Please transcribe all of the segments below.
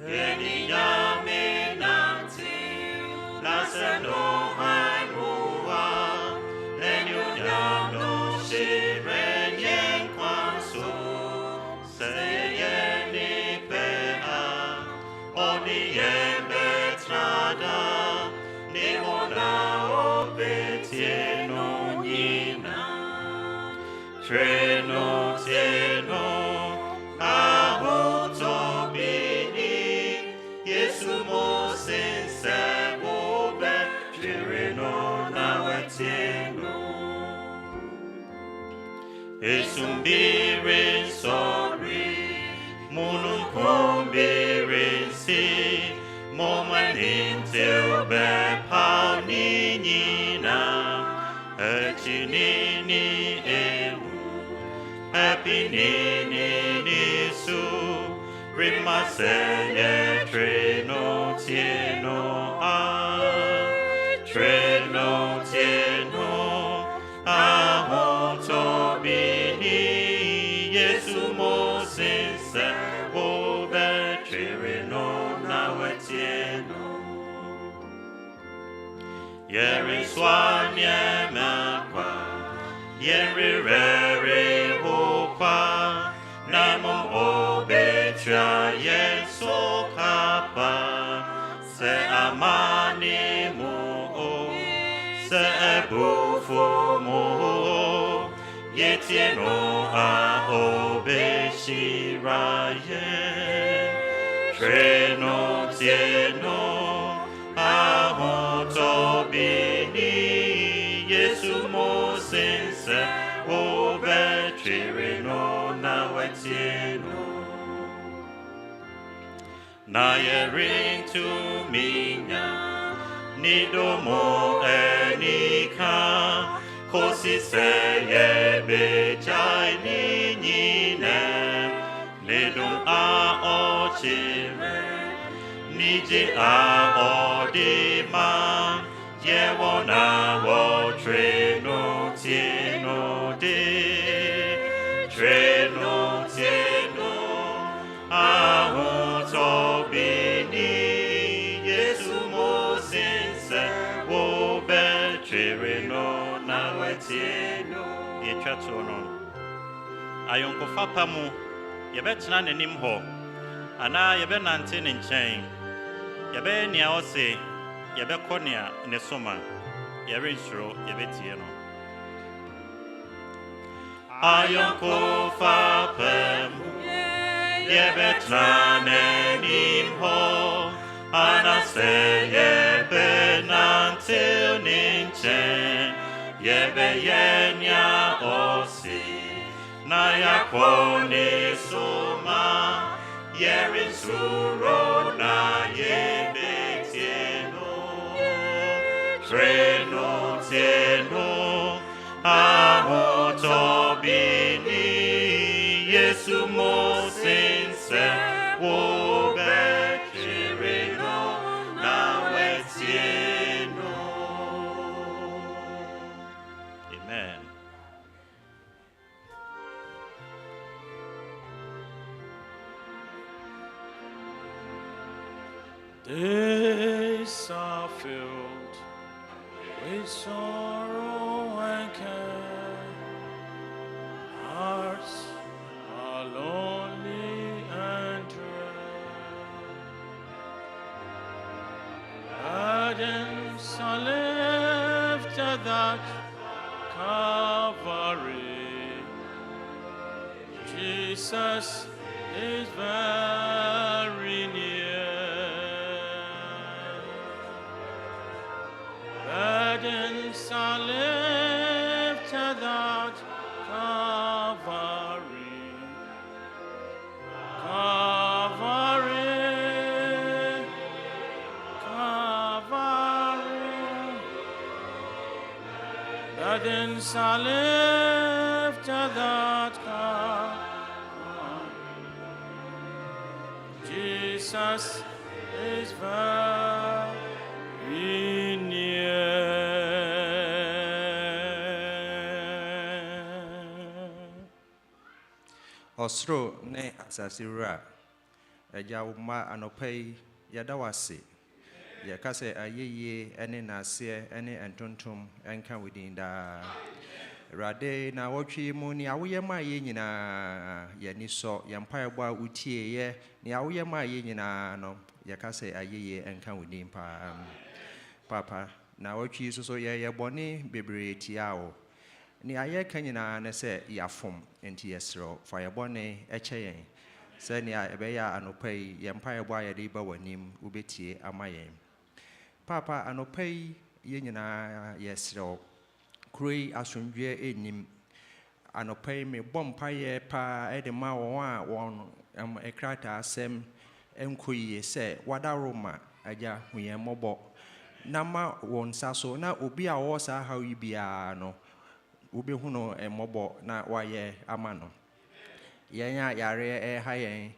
Yeniame nante, lasano haimua, lenyunya no shirenyen kwanso, seyeni pea, oni yebetrada, nimona obetieno nina, treno tieno, aho tobini, Yesu mo sinse bobe, treno na wetieno. Esumbirin sorry, munun kombirin si, momanin tilbe pau ninina, echinini emu, happy nini nisu, rimaseye treno tieno treno tieno Amoh tobini, Yesu mo sinse bobe treno na wetieno. Yeri swanye makwa, yeri rere hokwa, namom obetra yeso kapa, se amani mo, se ebufo mo, yetieno a obeshiraye, treno tieno, Amoh tobini, Yesu mo sinse, obe treno na wetieno. Na yerin tu minya, nidomo enika, kosi seye bejai ninyine, nidum a ochire, niji a odima, yewona wo treno tieno de, treno tieno, Amoh tobini, Yesu mo sinse, wobe treno na wetieno. Yetwa to no. Ayonkofa pamu, yebetena nanim ho, ana yebenante ne nkyɛn. Yebe nia ose, yebekɔ nia ne soma, yerensuro yebetie no. Ayonkofa pamu, yebetena nanim ho, ana se yebenante ne nkyɛn, yebeyenya ose, na yakɔ ne soma, yerensuro na yebetie no. Treno tieno, Amoh tobini, Yesu mo sinse, wobe treno na wetieno. Amen. Days are filled with sorrow and care. Hearts are lonely and dread. Burdens are lifted at Calvary. Jesus is very near. Burdens are lifted at Calvary. Calvary, Calvary. Burdens are lifted at Calvary. Jesus is very near. Osro ne asasira Eja uma anopai yadawase. Yakase ayeye ene nase ene entontom enka within da. Rade na wotwe mu ni awoye ma ye nyina ye ni so ye mpa ebo a utie ye ni awoye ma ye nyina no yakase ayeye enka within pa papa na wotwe so ye bone bebre tia wo ni aye ka nyina na se yafom enti yesro fa ye bone eche yen se ni ebeya anopai ye mpa ebo a ye de ba wanim ubetie amayen papa anopai ye nyina yesro Krui asundwe enim anopai me bompaye pa edema won ekrata asem enkoyi se wada Roma aja huye mobo na ma won saso na obi a wo sa hawi bia no obi hu no emobo na waye amano yenya yare hayen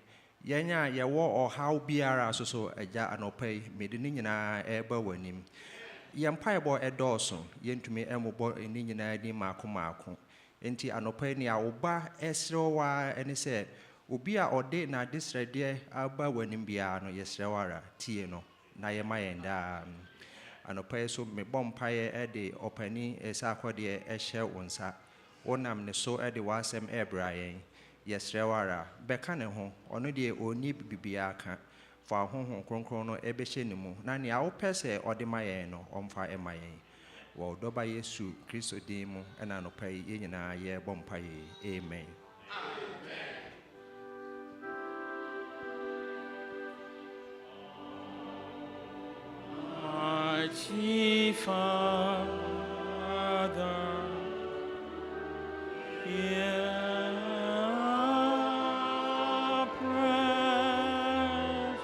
yenya yewo ohaw biara so aja anopai medini nyina eba wanim Yampaibo edoso yentumi emobo eni nyina di maako enti anopa ni awoba esrewa eni se obi a ode na disrede aba wanim bia no yesrewara tie no na yemayenda anopa so me bompaye ede opani Sarkodie ehye wonsa wonam ne so ede wasem ebrayen yesrewara beka ne ho ono de oni bibia ka fa honhon kronkron no ebehye ne mu na ne awo pese odemayen no omfa emayen wo doba Yesu Kristo din mu na no pai ye nyina ye bompaye amen Mighty Father, hear our prayers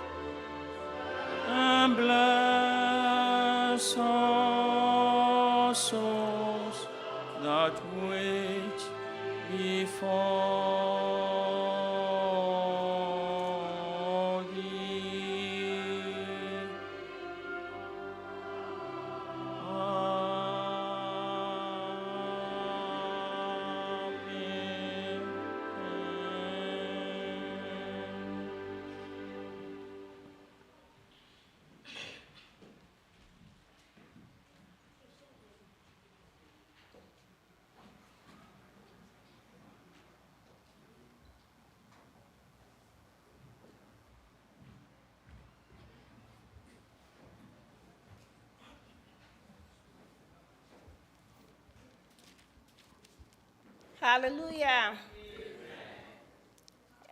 and bless our souls that wait before thee. Hallelujah.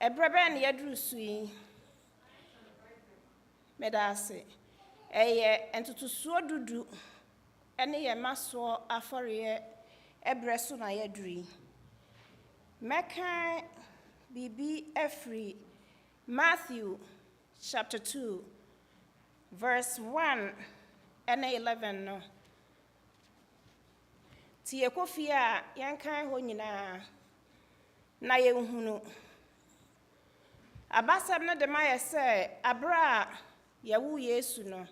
Ebreben yadru sui. Medase. Eye entutusuo dudu. Ene ye maso afore ebreso na yadri. Meka bibi efri Matthew chapter 2 verse 1 and 11 no. Tie kofia yankan ho nyina na yenhunu abasam na de maye se abra yawu Yesu no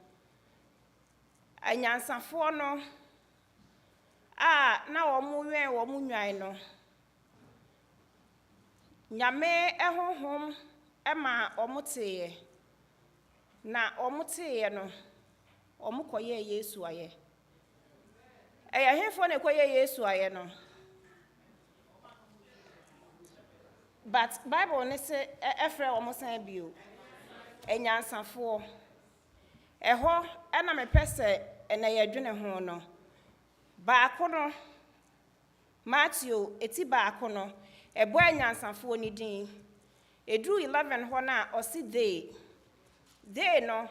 anyansafo no na omunwen wo munwan no nyame ehonhom ema omuteye na omuteye no omukoye Yesu aye eya hefo ne koye Yesu aye no but Bible ne se efre omusan bio enyansafo eho na mepese na yadwene ho no baako no Matthew eti baako no ebo enyansafo ni din edru 11 ho na osi they no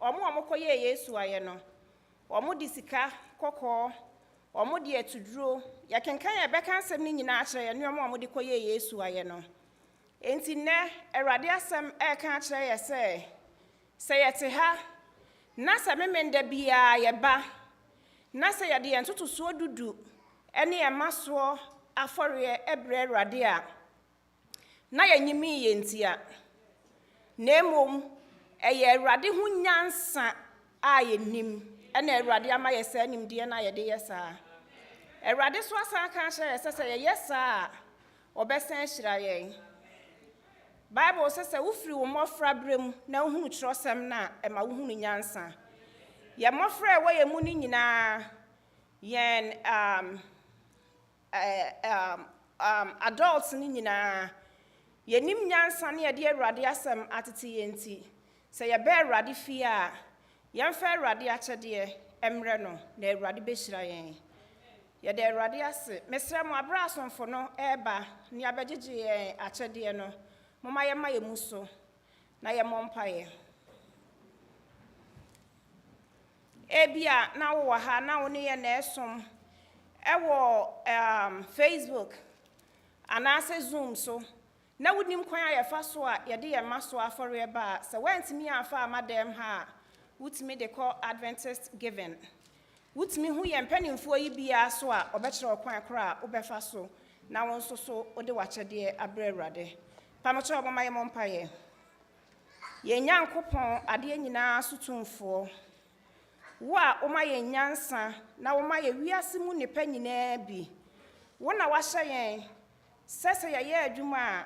omo koye Yesu aye no omo disika kokko omo de atuduro yakenkan ya beka asem ni nyina akere ne omo de koye Yesu aye no enti ne Awurade asem eka akere ye se yete ha na se memenda bia ye ba na se yade entotoso dudu ene ye maso afore ebre Awurade a na yanyimi ye ntia na emom eye Awurade hu nyansa a yenim ene Awurade ama ye sa nimde na ye de yesa Awurade so asa aka ahye ye se ye yesa obesan hyira ye Bible says say ufiri wo mofra brem na uhunu trosem na ema uhunu nyansa. Ye mofra we ye mu ni nyina yen adults ni nyina ye nim nyansa na ye de Awurade asem atete ye nti se ye be Awurade fi a ye mfa Awurade akyede emre no na Awurade behira yen. Ye de Awurade ase mesra mo abra asomfo no eba ni abegege ye akyede no mama ye ma ye muso na ye mompaye ebia na wo ha na wo ne ye na esom ewo Facebook anase Zoom so na wonim kwan ayefa so a ye de ye maso afore ba se wantimi afa amadem ha wutimi de call Adventist giving wutimi hu ye mpanimfo yi bia so a obekere okwan kra obefa so na won so ode wakyede abre Awurade pamacho obama ye mompaye ye nyankopon ade nyina sotumfo wo a oma ye nyansa na oma ye wiase mu ne pa nyina bi wo na wahye yen sese ye adwuma a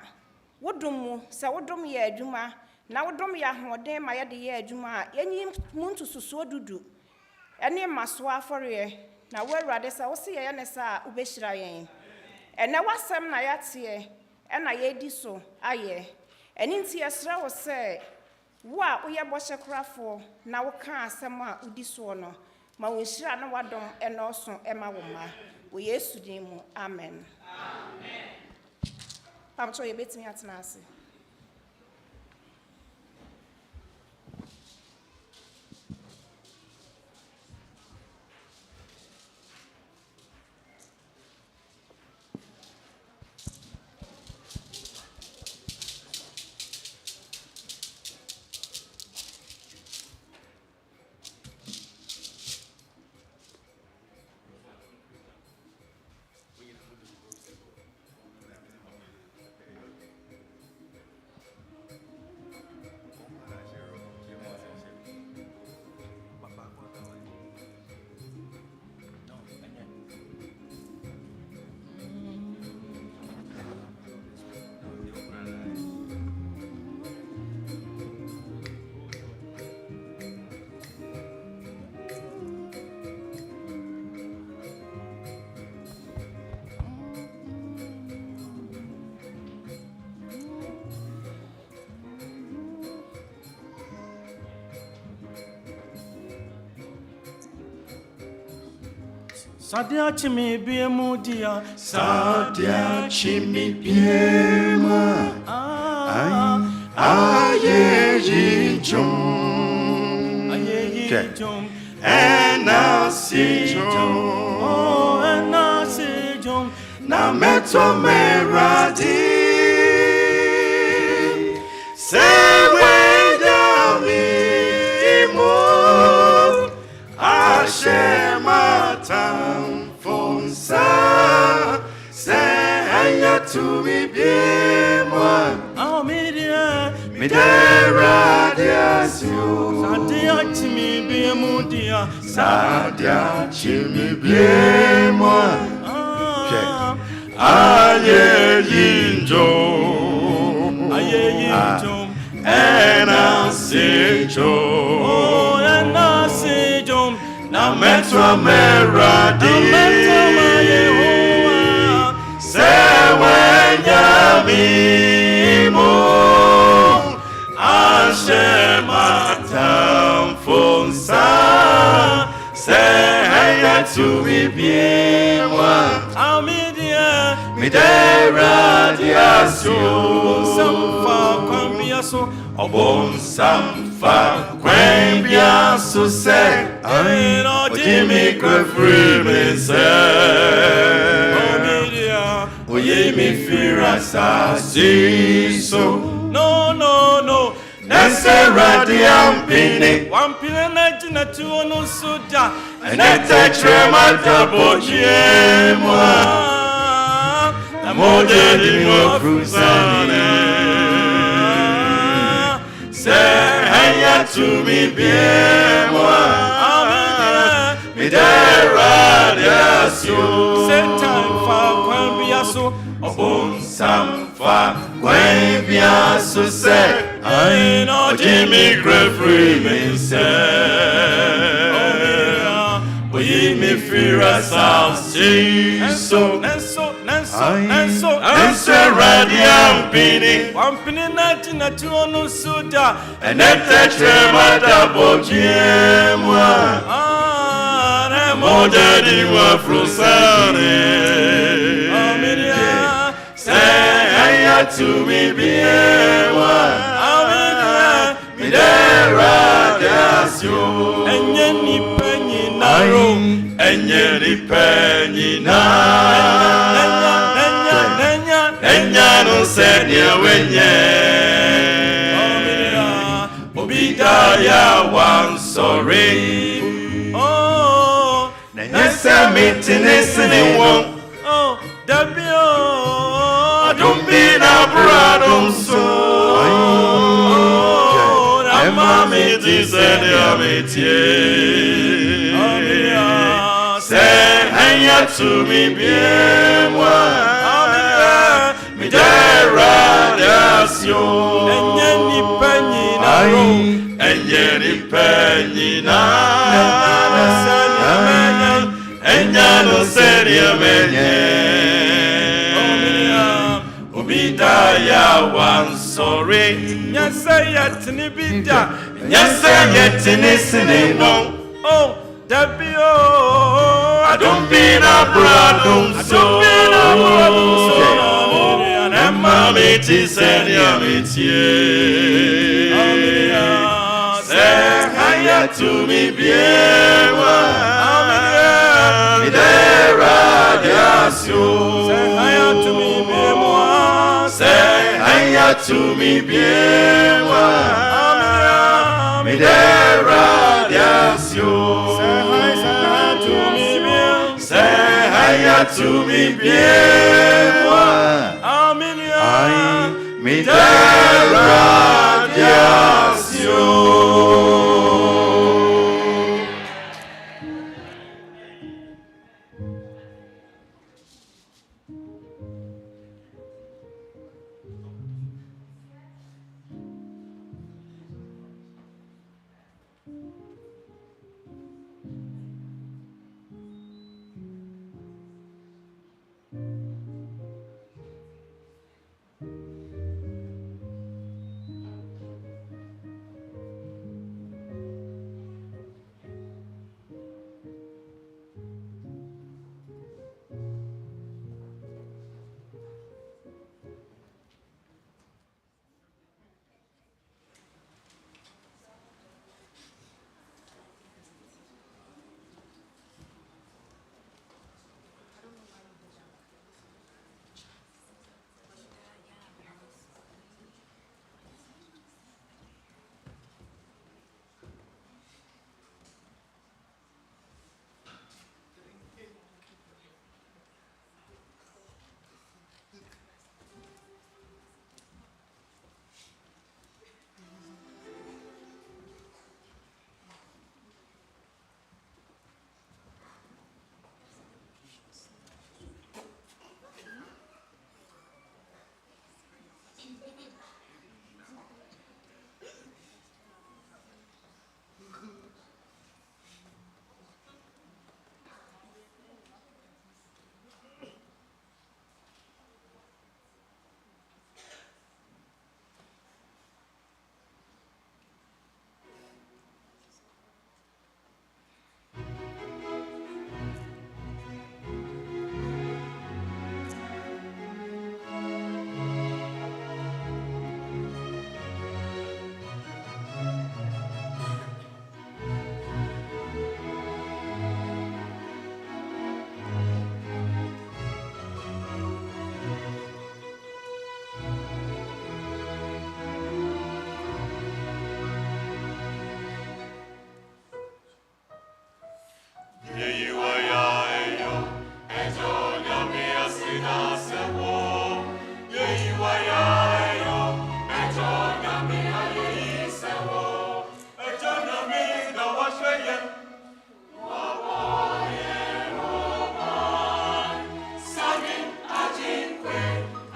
wodom mu se wodom ye adwuma na wodom ye ahoden ma ye de ye adwuma a yenyi muntu susuo dudu ene maso afore na wo Awurade se wo se ye ne sa ubehira yen ene wasem na yate ena ye di so aye eni nti yesra wo se wo a woye bɔhye krafo na wo ka asɛm a udi so no ma wo hira na wadom eno so ema wo ma wo Yesu din mu amen amen pamcho ye betimi atena ase Sadia chimi biemu dia Sadia chimi biema aye yijum enasijum oh enasijum na meto meradi sewedamimu ashematam fonsa sehaya to me biema midera diasio Sadia chimi biemu dia Sadia chimi biema aye yinjum enasijum oh enasijum na metwa meradi sewenyamimu ashematam fonsa seheya to me biema amidia midera diasio samfa kwambiaso obon samfa kwambiaso se Ojimi kwa free me say Oye mi fira sa so no Nese radiampini wampine na jina tuonu suda Enete trema tabojiemwa Na moje di mo frusane Se hanya to me biemwa midera diasio Satan fa kwambiaso obon sam fa when bia so say I know Jimmy Grefree me say we me fear ourselves so Nanso radiam pini Wampini nati na tuonu suda and tremata bojiemwa moja di wa frusane Aminia say ya to me biewa Aminia midera dasyo Enye ni penyi naro enye ni penyi na Enya no said ya wenye Obidaya one sorry Oh Nessa meeting is anyone Oh Dabio Don't be na bradum so Amma meti said ya meti Say enya to me bien Midera dasyo Enye ni penyi naro Enye ni penyi na Enya no seni amenye Obidaya one sorry Nyasa yatini bida Nyasa yetini sinino Oh Dabio I don't be na bradum so Mamiti senya mitie Say haya to me biewa Midera dasyo Say haya to me biewa Say haya to me biewa Midera dasyo Say haya to me biewa Midera dasyo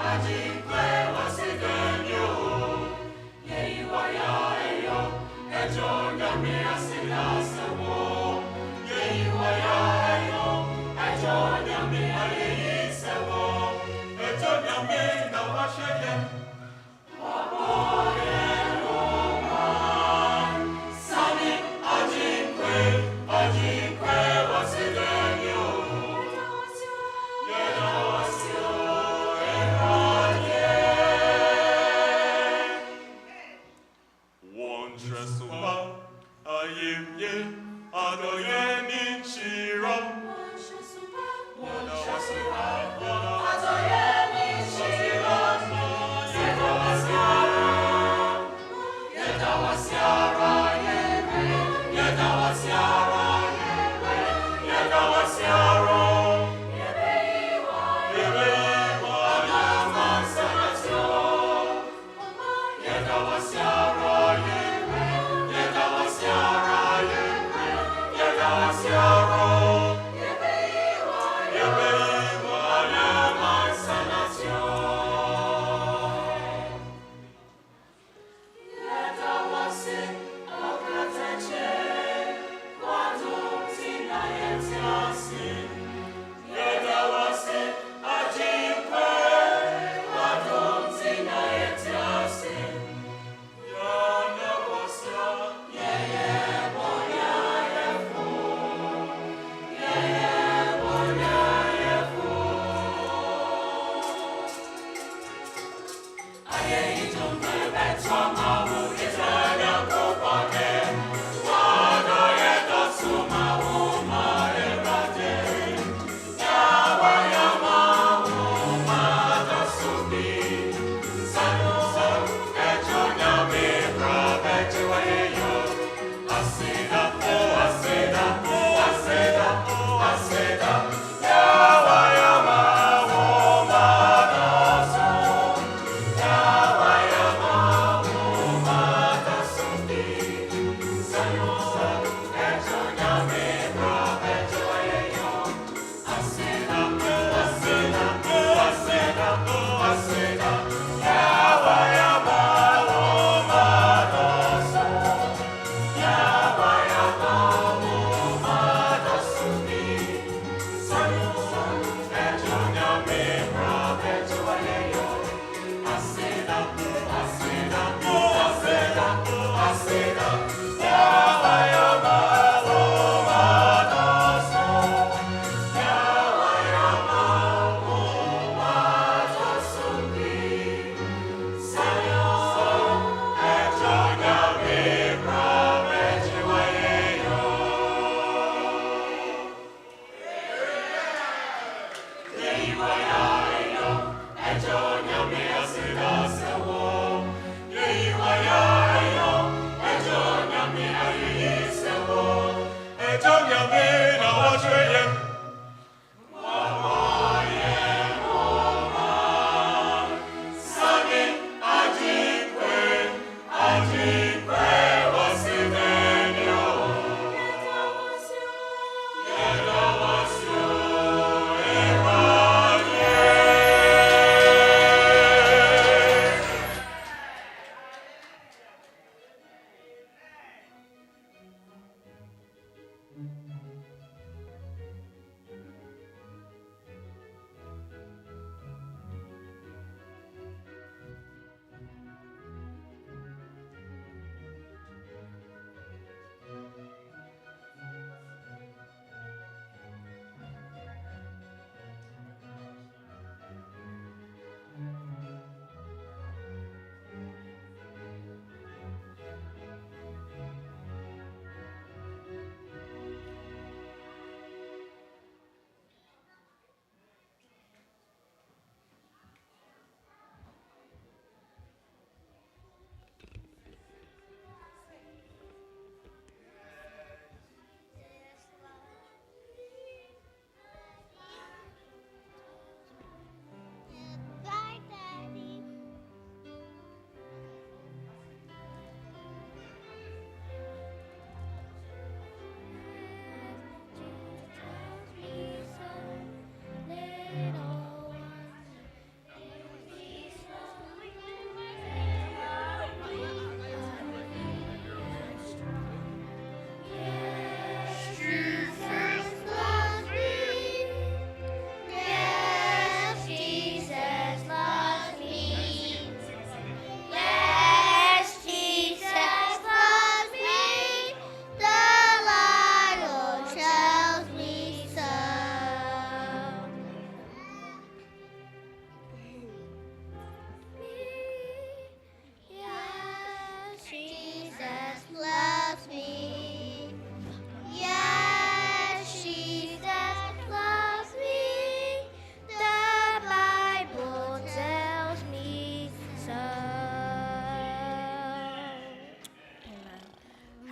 Ajinkwe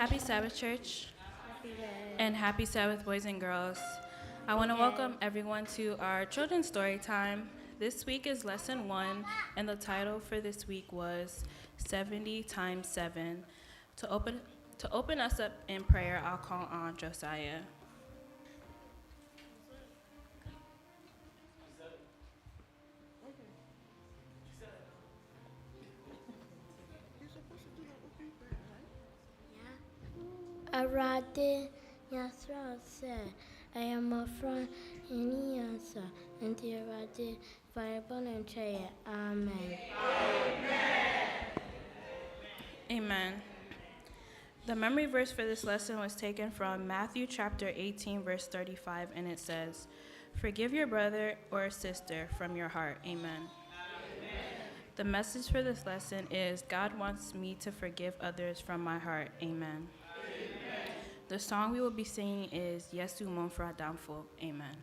Happy Sabbath, Church, and happy Sabbath, boys and girls. I want to welcome everyone to our children's story time. This week is lesson 1, and the title for this week was 70 times 7. To open us up in prayer, I'll call on Josiah. Arade Yasra said, I am a friend in answer, and the Arade Fireball and Chair. Amen. Amen. The memory verse for this lesson was taken from Matthew chapter 18, verse 35, and it says, Forgive your brother or sister from your heart. Amen. The message for this lesson is, God wants me to forgive others from my heart. Amen. The song we will be singing is Yesu Monfra Damfo. Amen.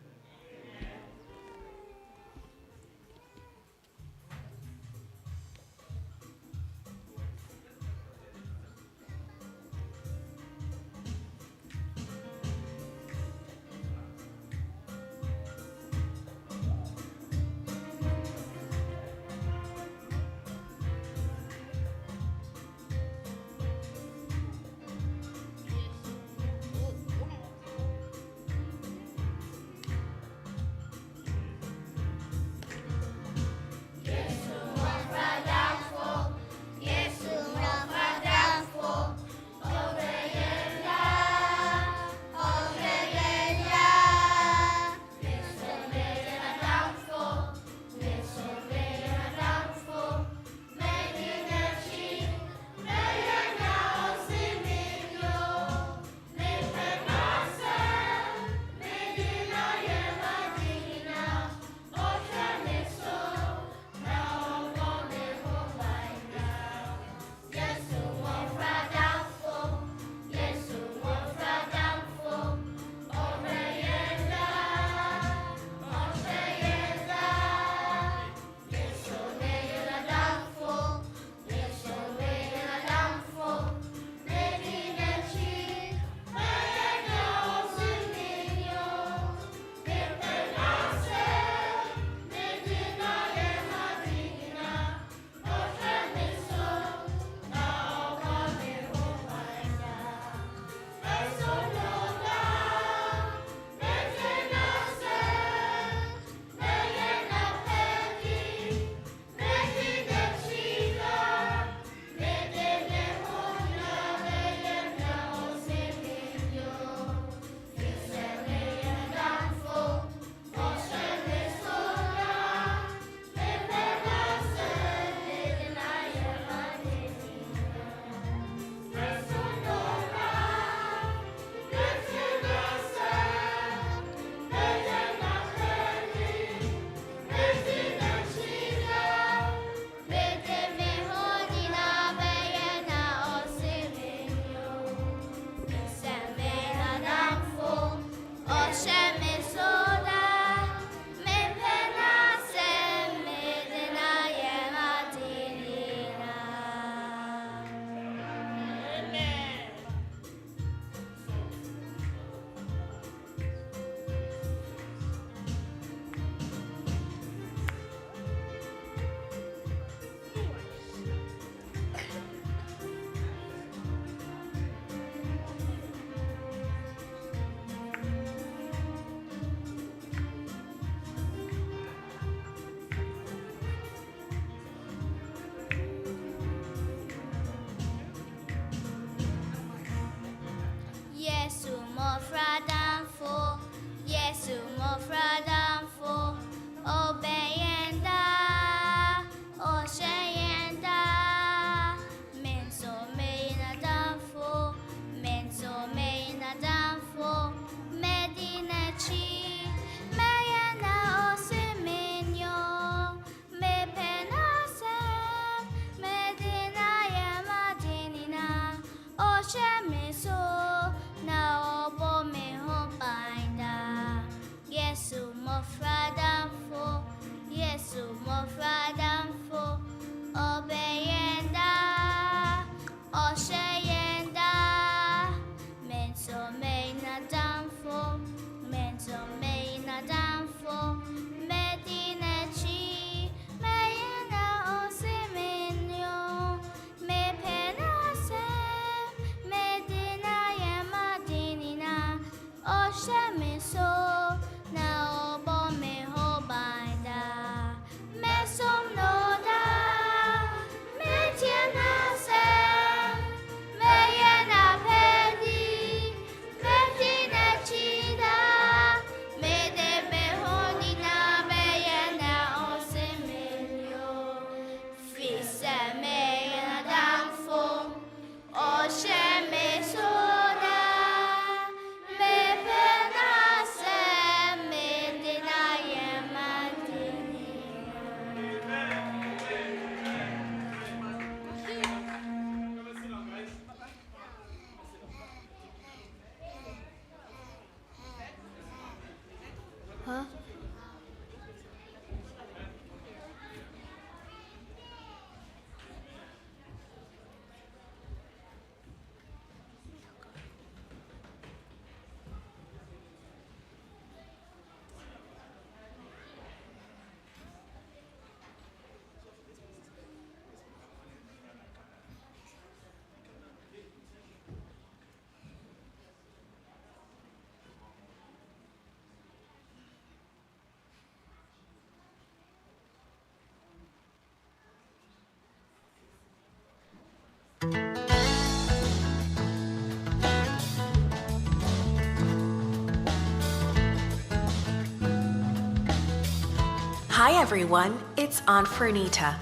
Hi everyone, it's Aunt Fernita.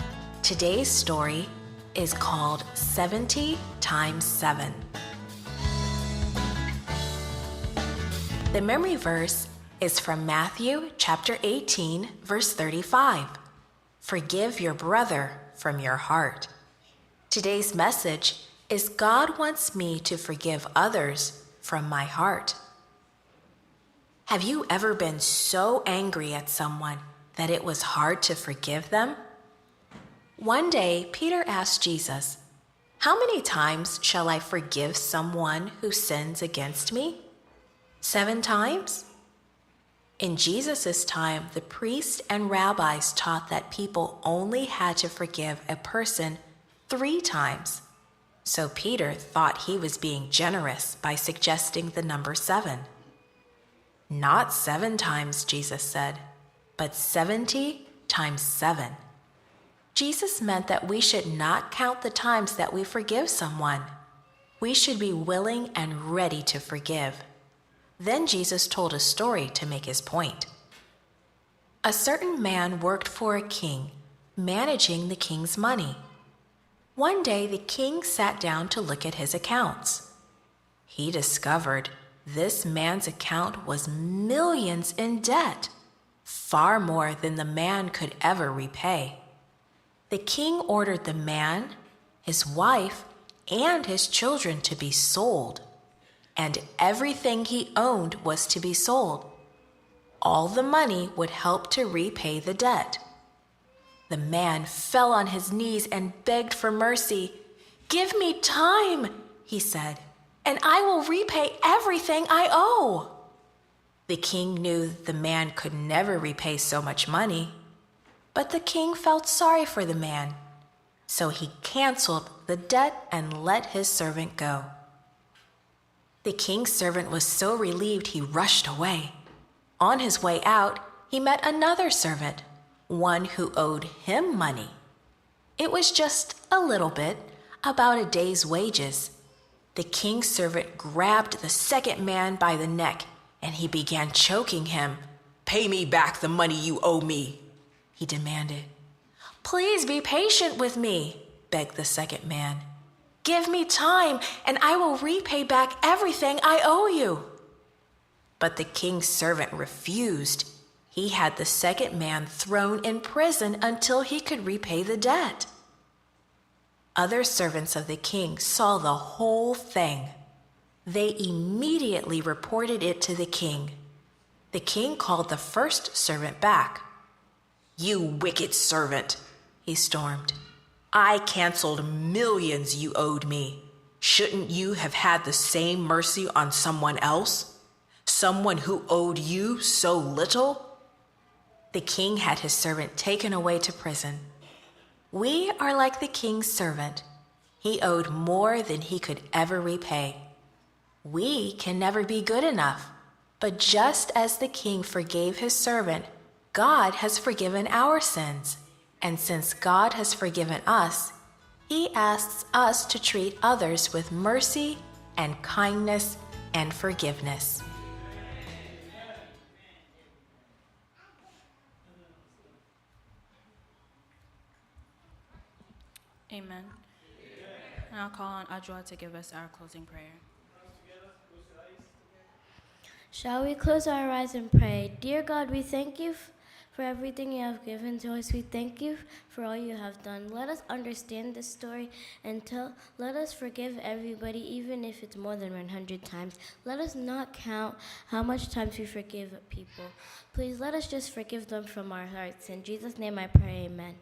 Today's story is called 70 times 7. The memory verse is from Matthew chapter 18, verse 35. Forgive your brother from your heart. Today's message is God wants me to forgive others from my heart. Have you ever been so angry at someone that it was hard to forgive them? One day, Peter asked Jesus, "How many times shall I forgive someone who sins against me? 7 times?" In Jesus' time, the priests and rabbis taught that people only had to forgive a person 3 times. So Peter thought he was being generous by suggesting the number 7. Not 7 times, Jesus said, but 70 times 7. Jesus meant that we should not count the times that we forgive someone. We should be willing and ready to forgive. Then Jesus told a story to make his point. A certain man worked for a king, managing the king's money. One day, the king sat down to look at his accounts. He discovered this man's account was millions in debt, far more than the man could ever repay. The king ordered the man, his wife, and his children to be sold, and everything he owned was to be sold. All the money would help to repay the debt. The man fell on his knees and begged for mercy. "Give me time," he said, "and I will repay everything I owe." The king knew the man could never repay so much money, but the king felt sorry for the man, so he canceled the debt and let his servant go. The king's servant was so relieved he rushed away. On his way out, he met another servant, one who owed him money. It was just a little bit, about a day's wages. The king's servant grabbed the second man by the neck and he began choking him. "Pay me back the money you owe me," he demanded. "Please be patient with me," begged the second man. "Give me time and I will repay back everything I owe you." But the king's servant refused. He had the second man thrown in prison until he could repay the debt. Other servants of the king saw the whole thing. They immediately reported it to the king. The king called the first servant back. "You wicked servant," he stormed. "I canceled millions you owed me. Shouldn't you have had the same mercy on someone else? Someone who owed you so little?" The king had his servant taken away to prison. We are like the king's servant. He owed more than he could ever repay. We can never be good enough, but just as the king forgave his servant, God has forgiven our sins. And since God has forgiven us, he asks us to treat others with mercy and kindness and forgiveness. Amen. And I'll call on Ajwa to give us our closing prayer. Shall we close our eyes and pray? Dear God, we thank you for everything you have given to us. We thank you for all you have done. Let us understand this story and let us forgive everybody, even if it's more than 100 times. Let us not count how much times we forgive people. Please let us just forgive them from our hearts. In Jesus' name I pray, amen.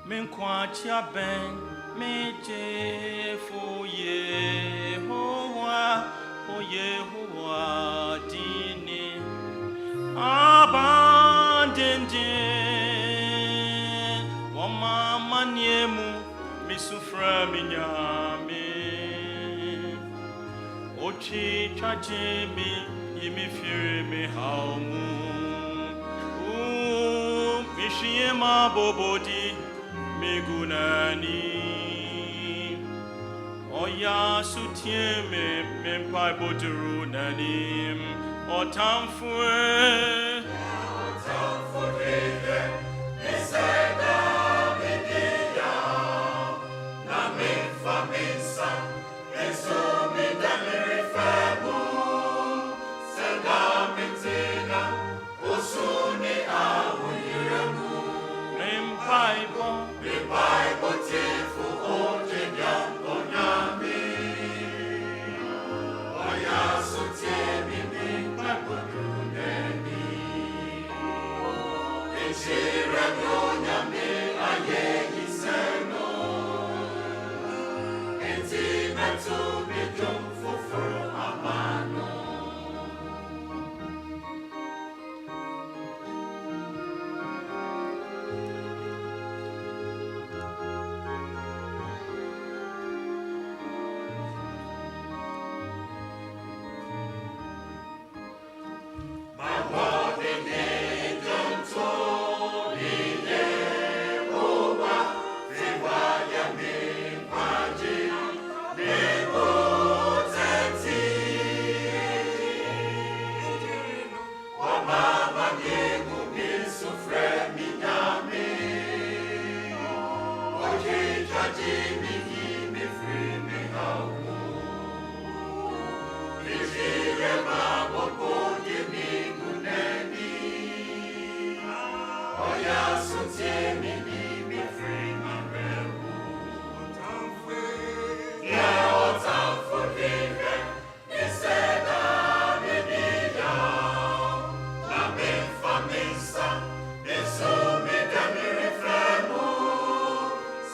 Min kwacha ben meje fo Yehowa dini abandende wama maniemu misufra minyame ochi chachimi yimi fire me haumu mishiema bobodi Megunani Oya sutieme mempai boteru nanim Otamfue Nisega media Na mefa mesa Esumi damiri febu Sega mentena Osuni awuyiremu Mempai bon Bible tifu ojenyam onyami Oya sutiemi mi Bible duneni Eshira onyami aye iseno Enti metu bidum fufuru amano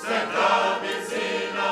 Sega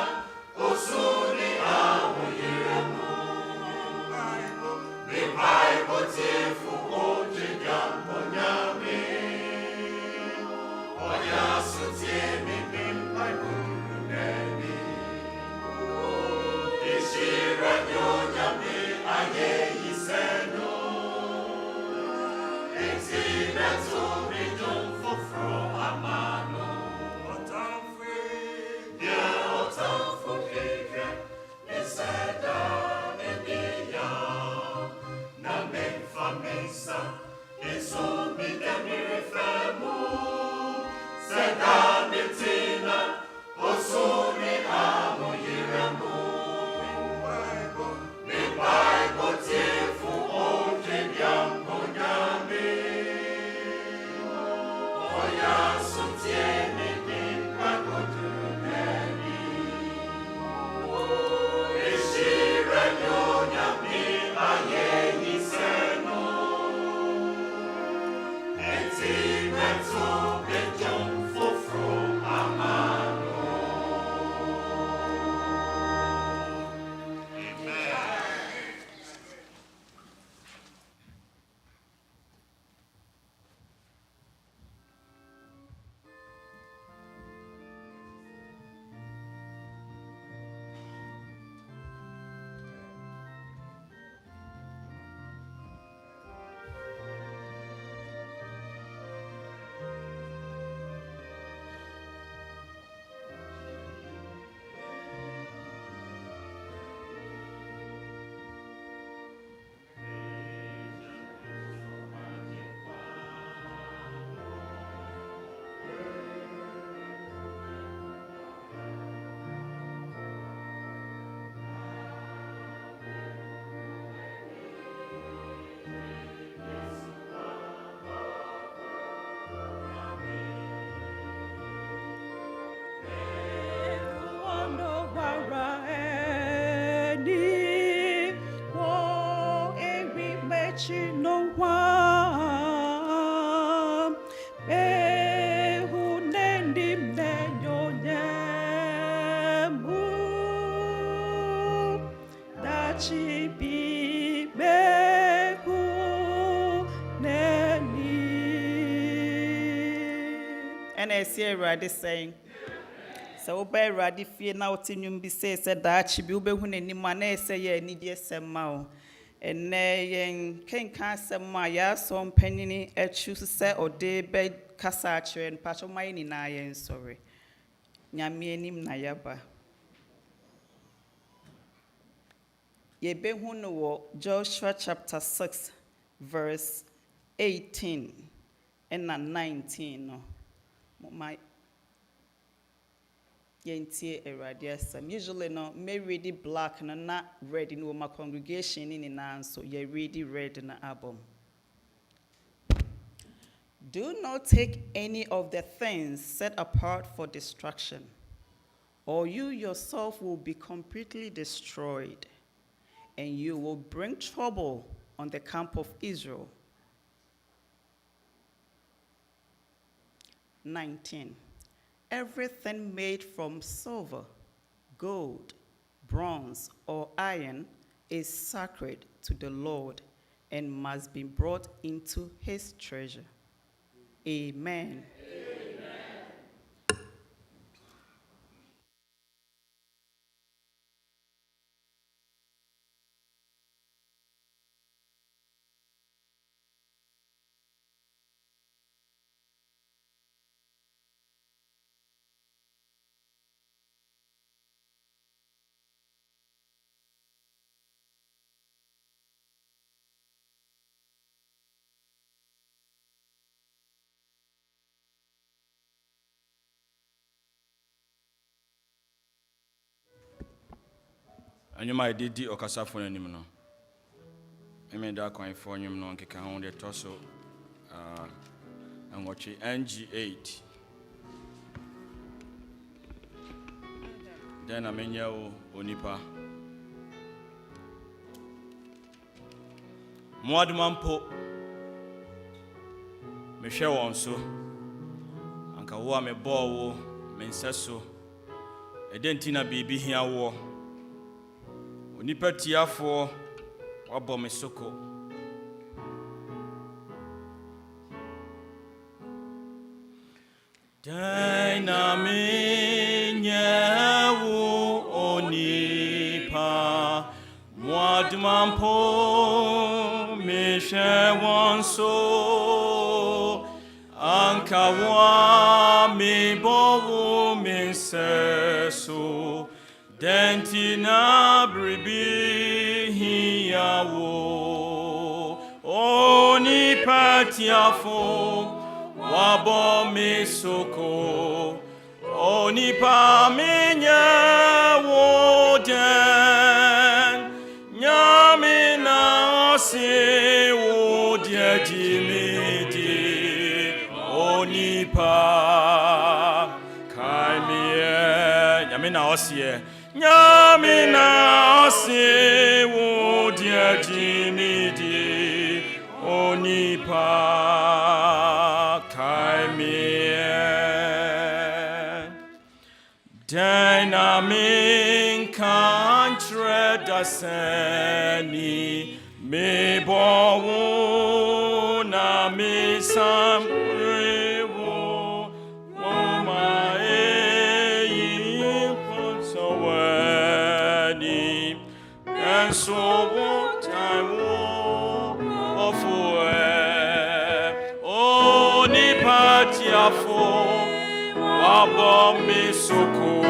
Echi no wa Behu nendim nenyonyemu Dachi bi behu neni. And I see Radi saying, so by Radi fear now tinum be say said that she be behu neni mane say ye need yes mao. And nay ken cancer my yas on penny at choose say or day bed casature and patch of my in I sorry. Nyamienim nayaba. Ye behuno wo Joshua chapter 6 verse 18 and 19 no. My yentie eradiasam. Usually no me ready black and not red in my congregation in an so ye ready red in the album. Do not take any of the things set apart for destruction, or you yourself will be completely destroyed, and you will bring trouble on the camp of Israel. 19. Everything made from silver, gold, bronze, or iron is sacred to the Lord and must be brought into his treasure. Amen. And you might did or Casafon anymore. I mean, that coin for you, no, can on the torso and watch it NG8. Then I mean, you, Onipa Moadmampo Michelle on so Anka wa me ball, mensaso, a dentina baby here war. Onipa tiafo wabo mesoko Dynamenyawo onipa Mwadmampo meshewonso Ankawa mebowo menseso Dentina bribi hiyawo Oni patiafo Wabo mesoko Oni pa menyawo den Nyamina ose wo dia jimidi Oni pa Kaimie Nyamina ose Nyamina ose wo dia jimidi Onipa kaimie Dynamin kantre daseni Me bowo na me samrewo Woma and so what I want of Oni patiafo Wabo misoko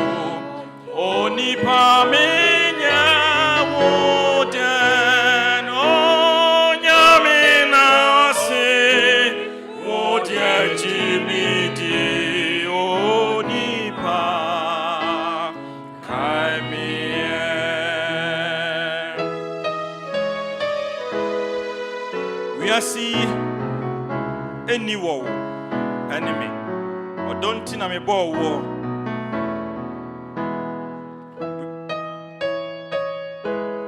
Oni pamenya woden Onyamina se Wodia jimidi Oni pa Kaimie See any war enemy or don't think I'm a ball war.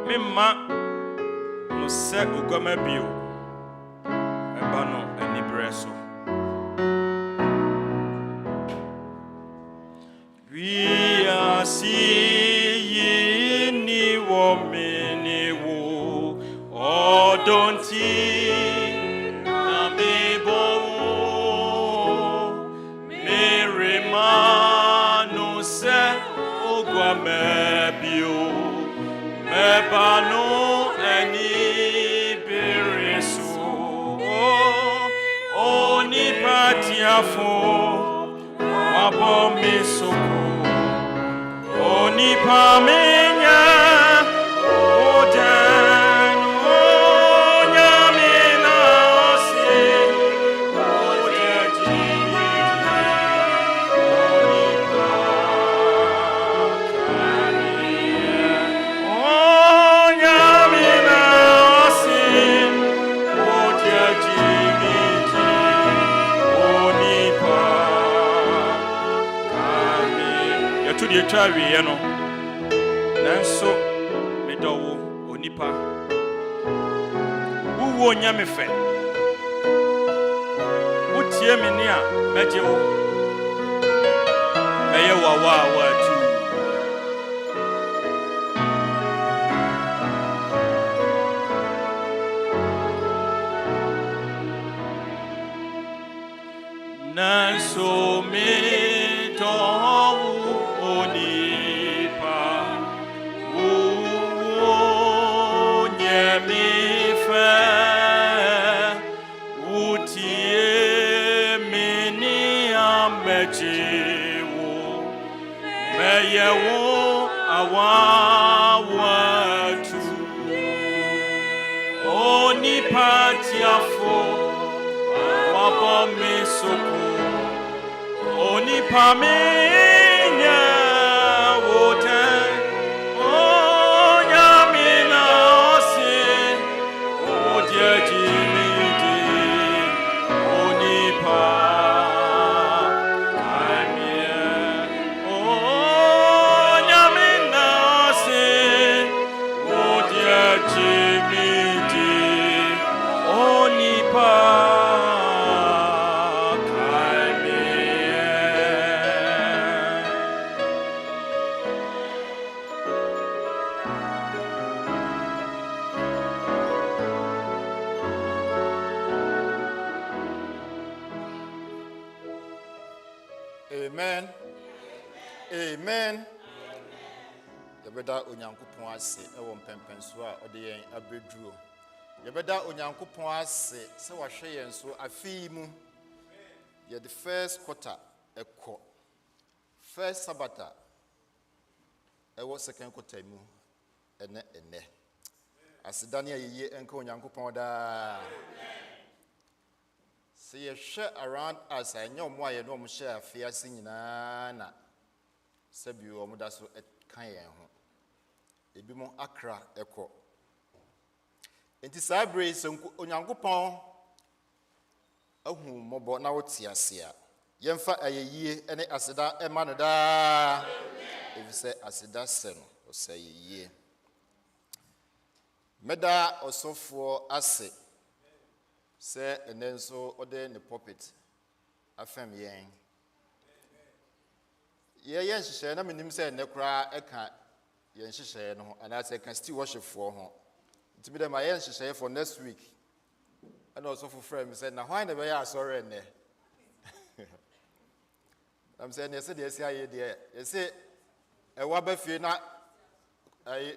Me ma no se ugoma bio Ebano Enibreso. We are seeing ni woman wo odonti na mebo meremano se ogwa mebio mebano eni bereso oni patiafo wabo mesoko oni pamenya oden onyamina osi odeji oni onyamina osi odeji oni to the travi, you know. Nanso, medowo, onipa. Uwo nyamefe. Utie minia, mejewo. Meye wawa tu. Nanso medowo. Onipa, uwo nyemife, utie mini amejewo, meyewo awawatu. Onipa tiafo, wabome soko, onipa menya. Amen. Amen. Yebeda onyankopon ase ewo mpempenso a ode yen abedruo. Yebeda onyankopon ase se wahwe yen so afi mu. Ye the first quarter ekọ. First Sabbath ewo second quarter mu ene. Asidane ayeye enka onyankopon da. See you share around us. I know more. You know, share fear singing na. Sebi o muda so kanye ho. Ebi mo akra eko. Enti sabre so onyankopon ahu mobo na woti ase a. Yemfa ayeye ene aseda ema no da. Ebi se aseda se no o se ayeye. Meda osofo ase. Say and then so order the puppet. Afem yen. Yen share na minim say nekra eka yen share no and I say can still worship for ho. To be them my yen share for next week. And also for friends say na why na be sorry ne. I'm saying yes dey say there. You say e wa ba fie na ai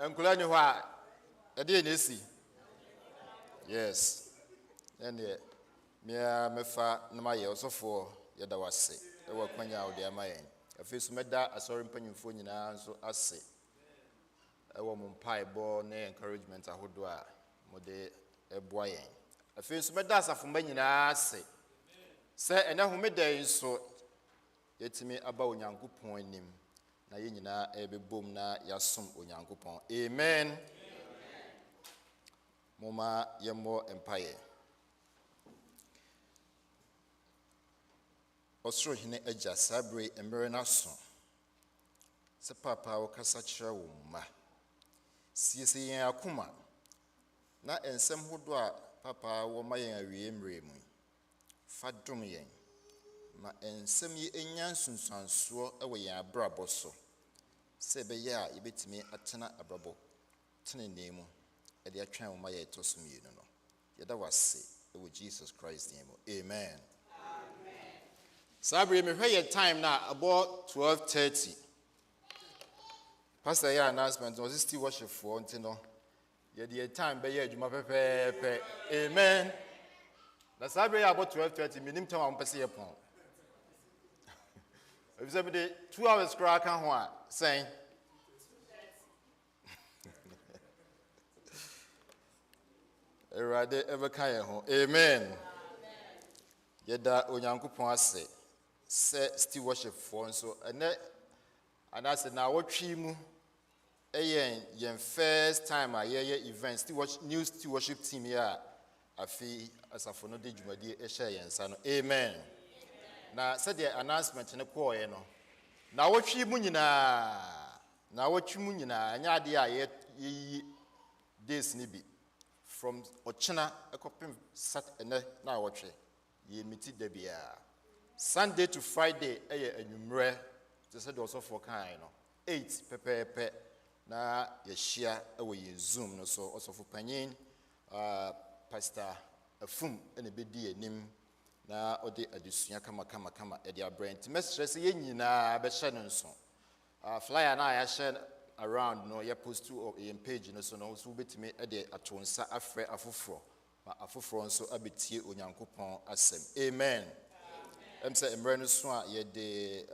enkula ni ho a e dey na si. Yes. And mefa na maye osofo yeda wase e wa kwanya ode amayen afesu meda asori mpanyimfo nyina nso ase e wa mumpai bo na encouragement ahodo a mode eboa yen afesu meda asafo nyina ase se ene homeda nso yetimi aba onyankopon anim na ye nyina ebebom na yasom onyankopon amen. Moma yemo empire Osro hine eja sabre emere na so se papa wo kasa kire wo ma siese yen akoma na ensem hodo a Papa, woma yen awie mre mu. Fa dom yen. Ma ensem yi enyan sunsanso e wo yen abrabo so. Se be ya yebetimi atena abrabo. Tene nemu. E de atwan woma ye tosum yi no. Yeda wase e wo Jesus Christ name. Amen. Sabri me hwe time na about 12:30. Pastor your announcement was still worship for until no. Ye time be ye adwuma pepepe. Amen. Na Sabri about 12:30 minim time am pese ye pon. If somebody 2 hours crack kan ho a saying Erade ever kan ye ho. Amen. Yeda onyankopon ase. Se still worship for so and I said now what mu yen first time I hear event still watch new still worship team here afi asafo no de dwumadi e share yen sa no. Amen. Na said the announcement ne call ye no na what mu nyina anya de a ye days ni bi from ochina ekopim sat ene na watch ye miti de bia Sunday to Friday, enumere. They said also for kind, 8 pepe na yeshia awe Zoom no so also for panyin Pastor Afum ene bedi enim na ode adusua kama e dia brand. Message say ye nyina be hye no so. Flyer na ya share around no ya post to a page no so no so betimi e de atonsa afre afoforo. Ma afoforo nso abetie onyankopon asem. Amen. Say emre so a ye de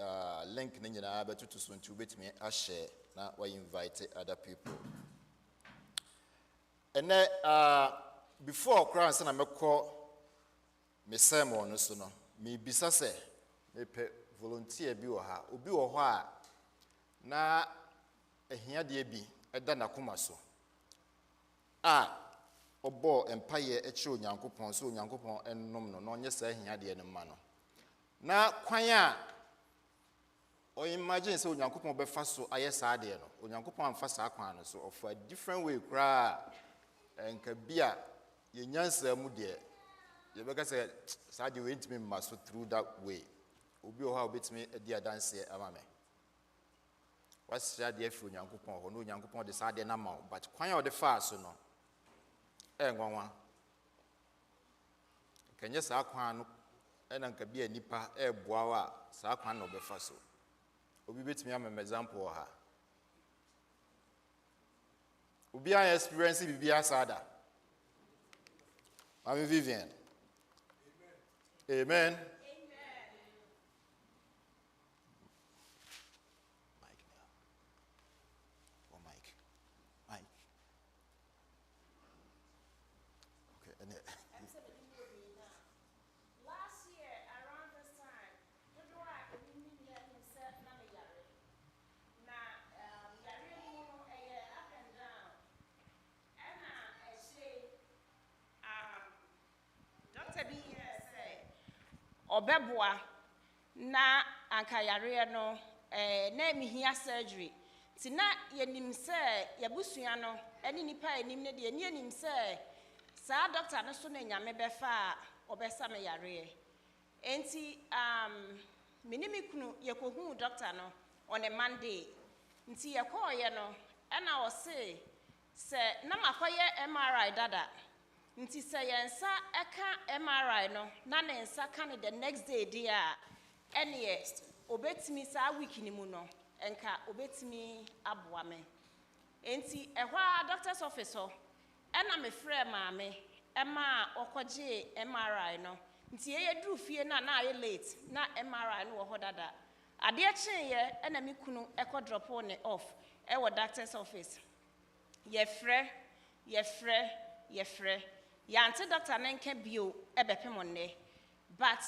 link ni nyina betutu so nti obetimi a share na we invite other people. And before cross na mekọ me sermon no so no me bisa se me pe volunteer bi wo ha obi wo ho a na ehia de bi eda na koma so obo empaye echi onyankopon so onyankopon ennom no onye sa ehia de ne ma no na kwan a o imagine say onyankopon be fa so aye sa de no onyankopon amfa sa kwan no so of a different way kra enka bia ye nyansa mu de ye be ka say sa de we ntimi ma so through that way obi o ha obetimi e dia dance ama me wasya de afi onyankopon ho no onyankopon de sa de na ma but kwan a o de fa so no nwanwa kenye sa kwan no ena nka bia nipa eboawa sa kwan no be fa so obi betimi am example ha obi an experience bibia sada Mami Vivian. Amen. Amen. Obeboa na anka yare no na mihia surgery ti na yenim se yabusua no eni nipa enim ne de eni enim se sa doctor no so na nyame befa obesa me yare enti minimi kunu yekohu doctor no on a Monday nti yekoye no na o se na makoye MRI dada nti se yensa eka MRI no na nensa ka ne the next day dia ene obetimi sa week ni mu no enka obetimi aboa me enti ehwa doctor's office ho ena me frɛ maame ema okoje MRI no nti ye duru fie na aye late na MRI no wo ho dada ade chen ye ena me kunu eko drop on off e wo doctor's office ye frɛ yante doctor nenka bio ebepem onne but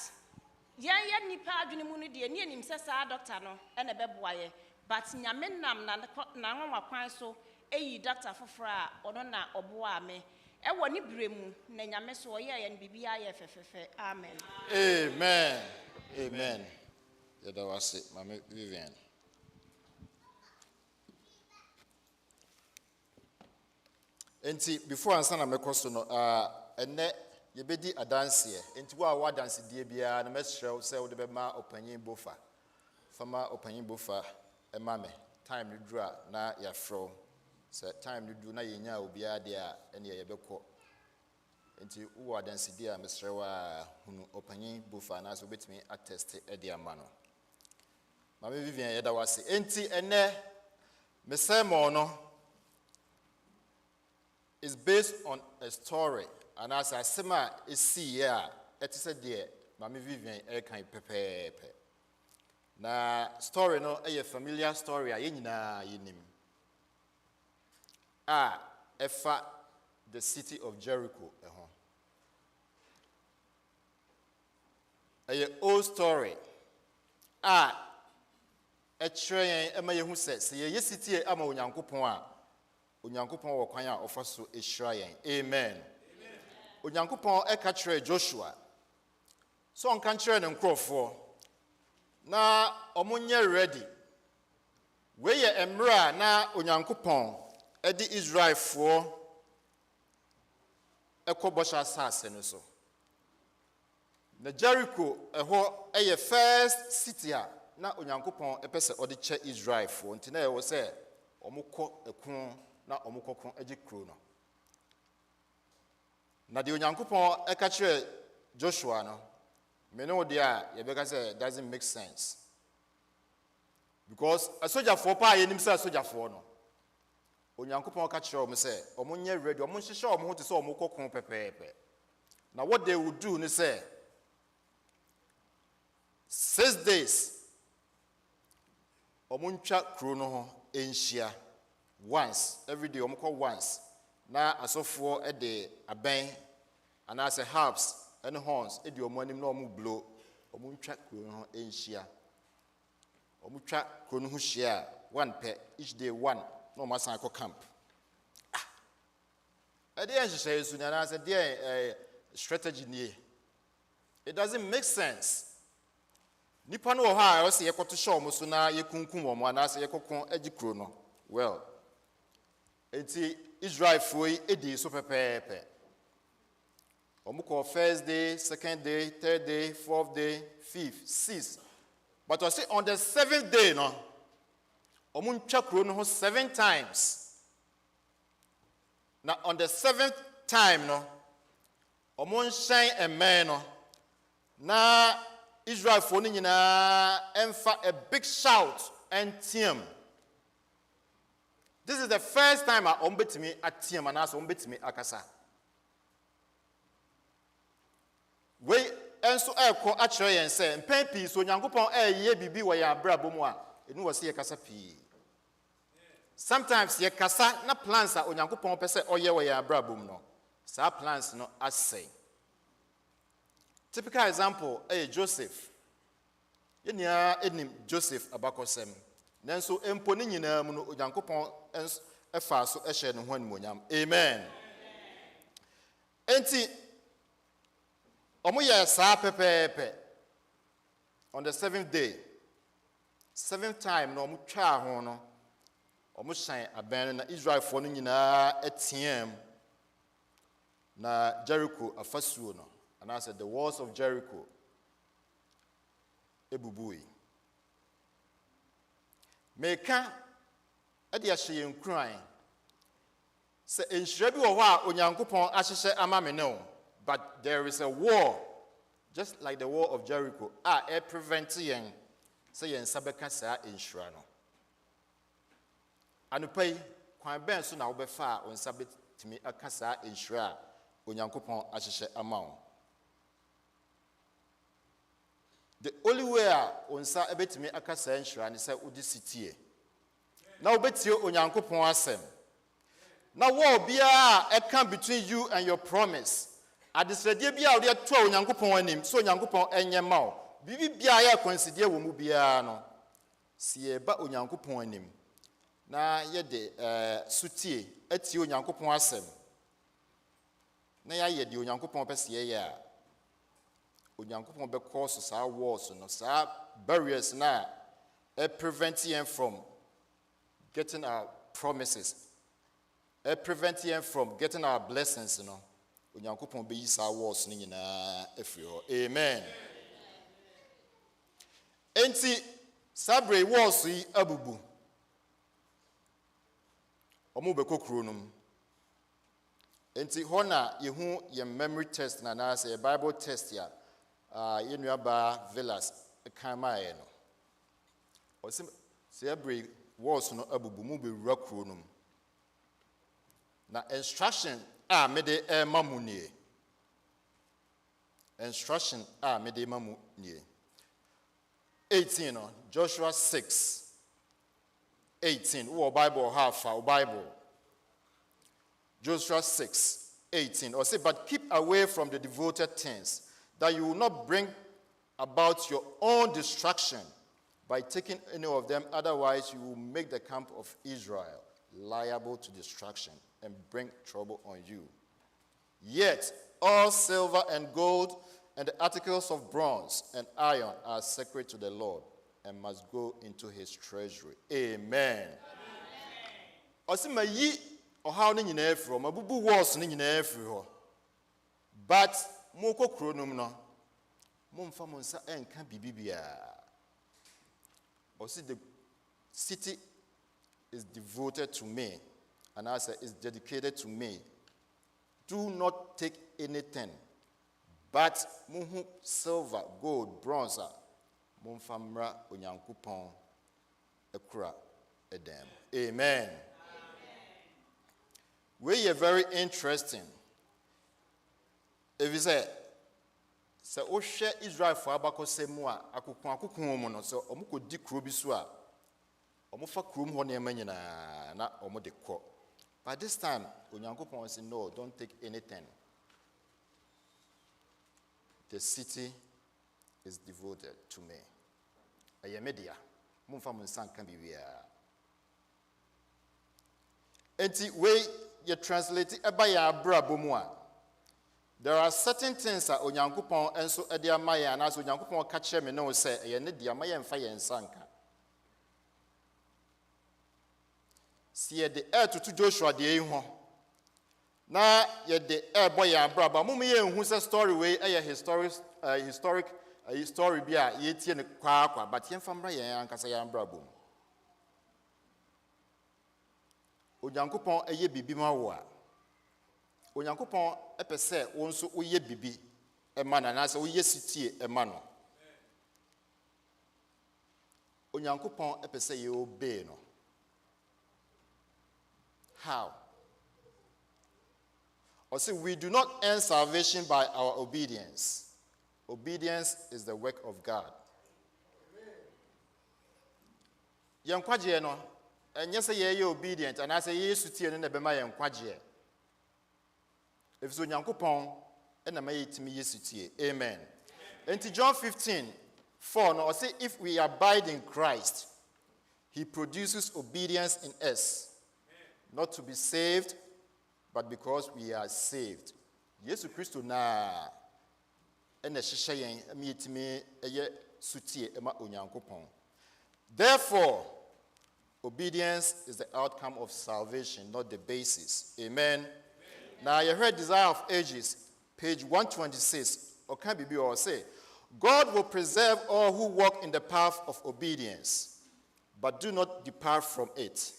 ya nipa adwene mu no de ni anim se sa doctor no ena beboaye but nyame nam na nwa kwan so eyi doctor fofora ono na oboa me e woni bremu na nyame so oye ye bibia ye fefefe amen. Amen. Yada wase Mami Vivian. Enti before answer na mekoso no ene yebedi adanse enti wa wadanse die bia na mesrew se wo de be ma opanyin bofa fama opanyin bofa ema me time ni dura na ya fro se time ni dura na yenya obia de a ene yebekọ enti wo wadanse die a mesrew a hunu opanyin bofa na so betimi attest e de amano Mama Vivian yeda wase enti ene me sermon no is based on a story and as I sema esi here it is there Mama Vivian e kan pepepe na story no a familiar story a yenyina yenim efa the city of Jericho a old story Etrayen ema yehu se ye city e ama onyankopon wo kwan a ofa so ehrayen amen onyankopon e ka kire Joshua so on kan kire ne nkrofo na omonye ready we ye emra na onyankopon e di Israelfo ekobosha asase no so na Jericho eho ye first city na onyankopon epese odi che Israelfo nti na ewo se omukọ ekun na omukọkun agi kro no na de onyankopon eka kire Joshua no me no de a ye beka say doesn't make sense because a soldier for pa ye nim say soldier for no onyankopon ka kire o say omonye ready omonhyehyɛ o ho te say omukọkun pepepe na what they would do ni say 6 days omuntwa kro no ho enhia once every day omukọ once na asofo e de aben and as a harps and horns e de omanim na omu blow omuntwa kro no ho enhia omutwa kro no ho hia one per each day one no masan ko camp e de enhyehyɛ yesu na as de strategy nie it doesn't make sense nipa no ha o se yekoto show mo so na yekunkum wo mo ana se yekokon agikro no well enti Israel foi edi so pepepe omuko first day second day third day fourth day fifth sixth but I say on the 7th day no omuntwa kro no 7 times na on the 7th time no omunhyen emen no na Israel for nyina emfa a big shout and team. This is the first time I ombetimi atiem and as ombetimi akasa. We enso eko akire yen se mpen pi so nyankopon ye bibi wo ya brabo mu a enu wo se ye kasa pi. Sometimes ye kasa na plans a onyankopon pese oye wo ya brabo mu no. Sa plans no asay. Typical example, Joseph. Yenya enim Joseph abakosem. Nanso empo ni nyina mu no Onyankopon efa so ehye ne ho animonyam. Amen. Enti omo ye sa pepepe on the 7th day. 7th time no omo twa ho no. Omo hyan aben na Israel for no nyina etiem na Jericho afasuo no. And I said, the walls of Jericho, ebubui. Meka, edi ashe nkran. Se enhrebi wo ho a onyankopon ahyehye ama me no, but there is a war, just like the wall of Jericho, prevent yen, say yen sabeka sa enhra no. Anupai, kwan ben so na wo befa on Sabbath timi aka sa enhra onyankopon ahyehye ama wo. The only way onsa ebetimi akasa enhra ne say udi sitie. Na obetio onyankopon asem. Na war bia e come between you and your promise. Adesrede bia ode to onyankopon anim so onyankopon enye ma wo. Bibi bia ya consider wo mu bia no. Sie ba onyankopon anim. Na ye de sutie atie onyankopon asem. Na ya ye de onyankopon pese ye ya. Onyankopon be cause sa walls no sa barriers na prevent him from getting our promises, prevent him from getting our blessings, you know. onyankopɔn bɛyi saa wars no nyinaa afiri hɔ. Amen. Enti sabre wars yi abubu. Ɔmo bɛkɔ kuro no mu. Enti hɔ na yehu ye memory test na na say Bible test ya yenuaba Villas kan maaye no. Ɔsɛ sabre wars no abubu mu bɛwura kuro no mu. Na instruction a mede mamu nie. Instruction a mede mamu nie. 18 no, Joshua 6 18. Who Bible half our Bible. Joshua 6 18. Or say, but keep away from the devoted things, that you will not bring about your own destruction by taking any of them, otherwise you will make the camp of Israel liable to destruction and bring trouble on you. Yet all silver and gold and the articles of bronze and iron are sacred to the Lord and must go into his treasury. Amen. Osima yi ohaw ni nyina afiri hɔ, mabubu wars ni nyina afiri hɔ. But moko kuro no mu no, momfa mo nsa enka bibibia. Osi the city is devoted to me, and I say is dedicated to me. Do not take anything, but muhu silver, gold, bronze, mumfamra onyankopon ekura edem. Amen. We are very interesting. If you say share Israel for abako semua akukun mu no so omo kodi kuro bi so a omo fa kuro mu ho na ema nyina na omo de kɔ. But this time onyankopon say no, don't take anything. The city is devoted to me. Ayemedia mumfa mun sanka bibia. Enti we you translate eba ya brabo mu a. There are certain things that onyankopon enso ede amaya na so onyankopon ka kire me no say eye ne dia maye mfa ye nsanka. Sie de to Joshua de ho. Na ye de boy ya braba mum ye hu say story we historic story bi a ye tie ne kwa but ye mfa mra ye ankasa ya brabo. Onyankopon eye bibi ma wo a onyankopon epese won so oye bibi ema na se oye sitie ema no. Onyankopon epese ye obey no. How? Or say we do not earn salvation by our obedience. Obedience is the work of God. Yankwaje no enye se ye obedient and I say ye sutie no na be ma yankwaje. If so nyankopon na ma yetimi yesutie. Amen. And John 15:4 no say if we abide in Christ, he produces obedience in us, not to be saved, but because we are saved. Yesu Christo na ena hihye yen ma yetimi eye sutie ema onyankopon. Therefore, obedience is the outcome of salvation, not the basis. Amen. Now you heard Desire of Ages, page 126, or can be or say, God will preserve all who walk in the path of obedience, but do not depart from it.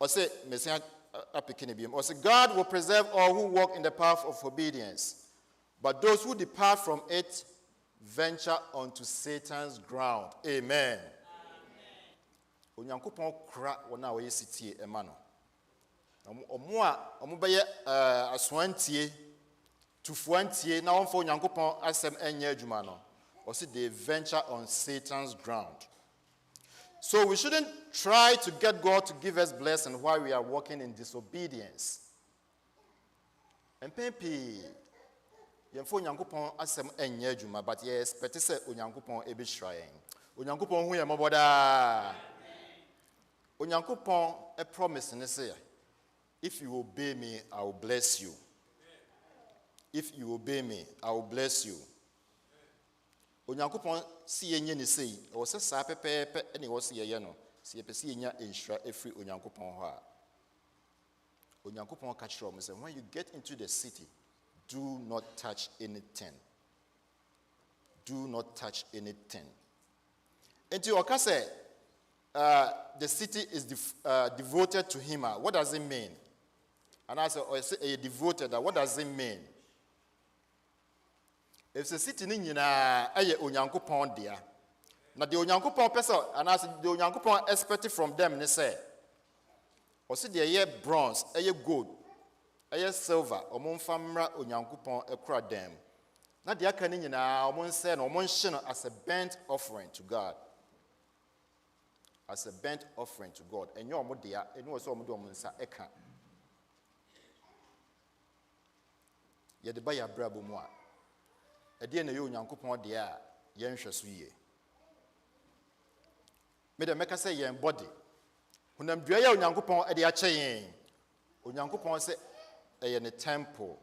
Or say, or say, God will preserve all who walk in the path of obedience, but those who depart from it venture onto Satan's ground. Amen. Onyankopon kra wona we sitie ema no. Omo beye aswantie tufuantie na wonfo onyankopon asem enye adwuma no. Or say they venture on Satan's ground. So we shouldn't try to get God to give us blessing while we are walking in disobedience. Empepi yemfo onyankopon asem enye adwuma, but ye expect say onyankopon ebe hirayen. Onyankopon hu ye moboda. Onyankopon a promise ne say, if you obey me, I will bless you. If you obey me, I will bless you. Onyankopon si yenye ne sei, o se sa pepepe ene wo se ye no, si epesi yenya enhira efri onyankopon ho a. onyankopɔn ka kyerɛ ɔmo sɛ when you get into the city, do not touch anything. Do not touch anything. Enti ɔka sɛ the city is devoted to him. What does it mean? And I say devoted. What does it mean? If the city ni nyinaa ɛyɛ onyankopɔn dea, na the onyankopɔn person and as the onyankopɔn expect from them ne say, ɔsi deɛ ɛyɛ bronze, ɛyɛ gold, ɛyɛ silver, ɔmo mfa mmra onyankopɔn ɛkora dɛm. Na deɛ aka ne nyinaa ɔmo nsɛ na ɔmo nhyɛ no as a burnt offering to God. As a burnt offering to God. Ɛnyɛ ɔmo dea, ɛnu wɔ sɛ ɔmo de ɔmo nsa ɛka. Yɛde ba yɛ abrabɔ mu a, ɛdeɛ na yɛ onyankopɔn deɛ a yɛnhwɛ so yie. Mede mɛka sɛ yɛn body. Honam dua yɛ onyankopɔn ɛde akyɛ yɛn. Onyankopɔn sɛ ɛyɛ ne temple.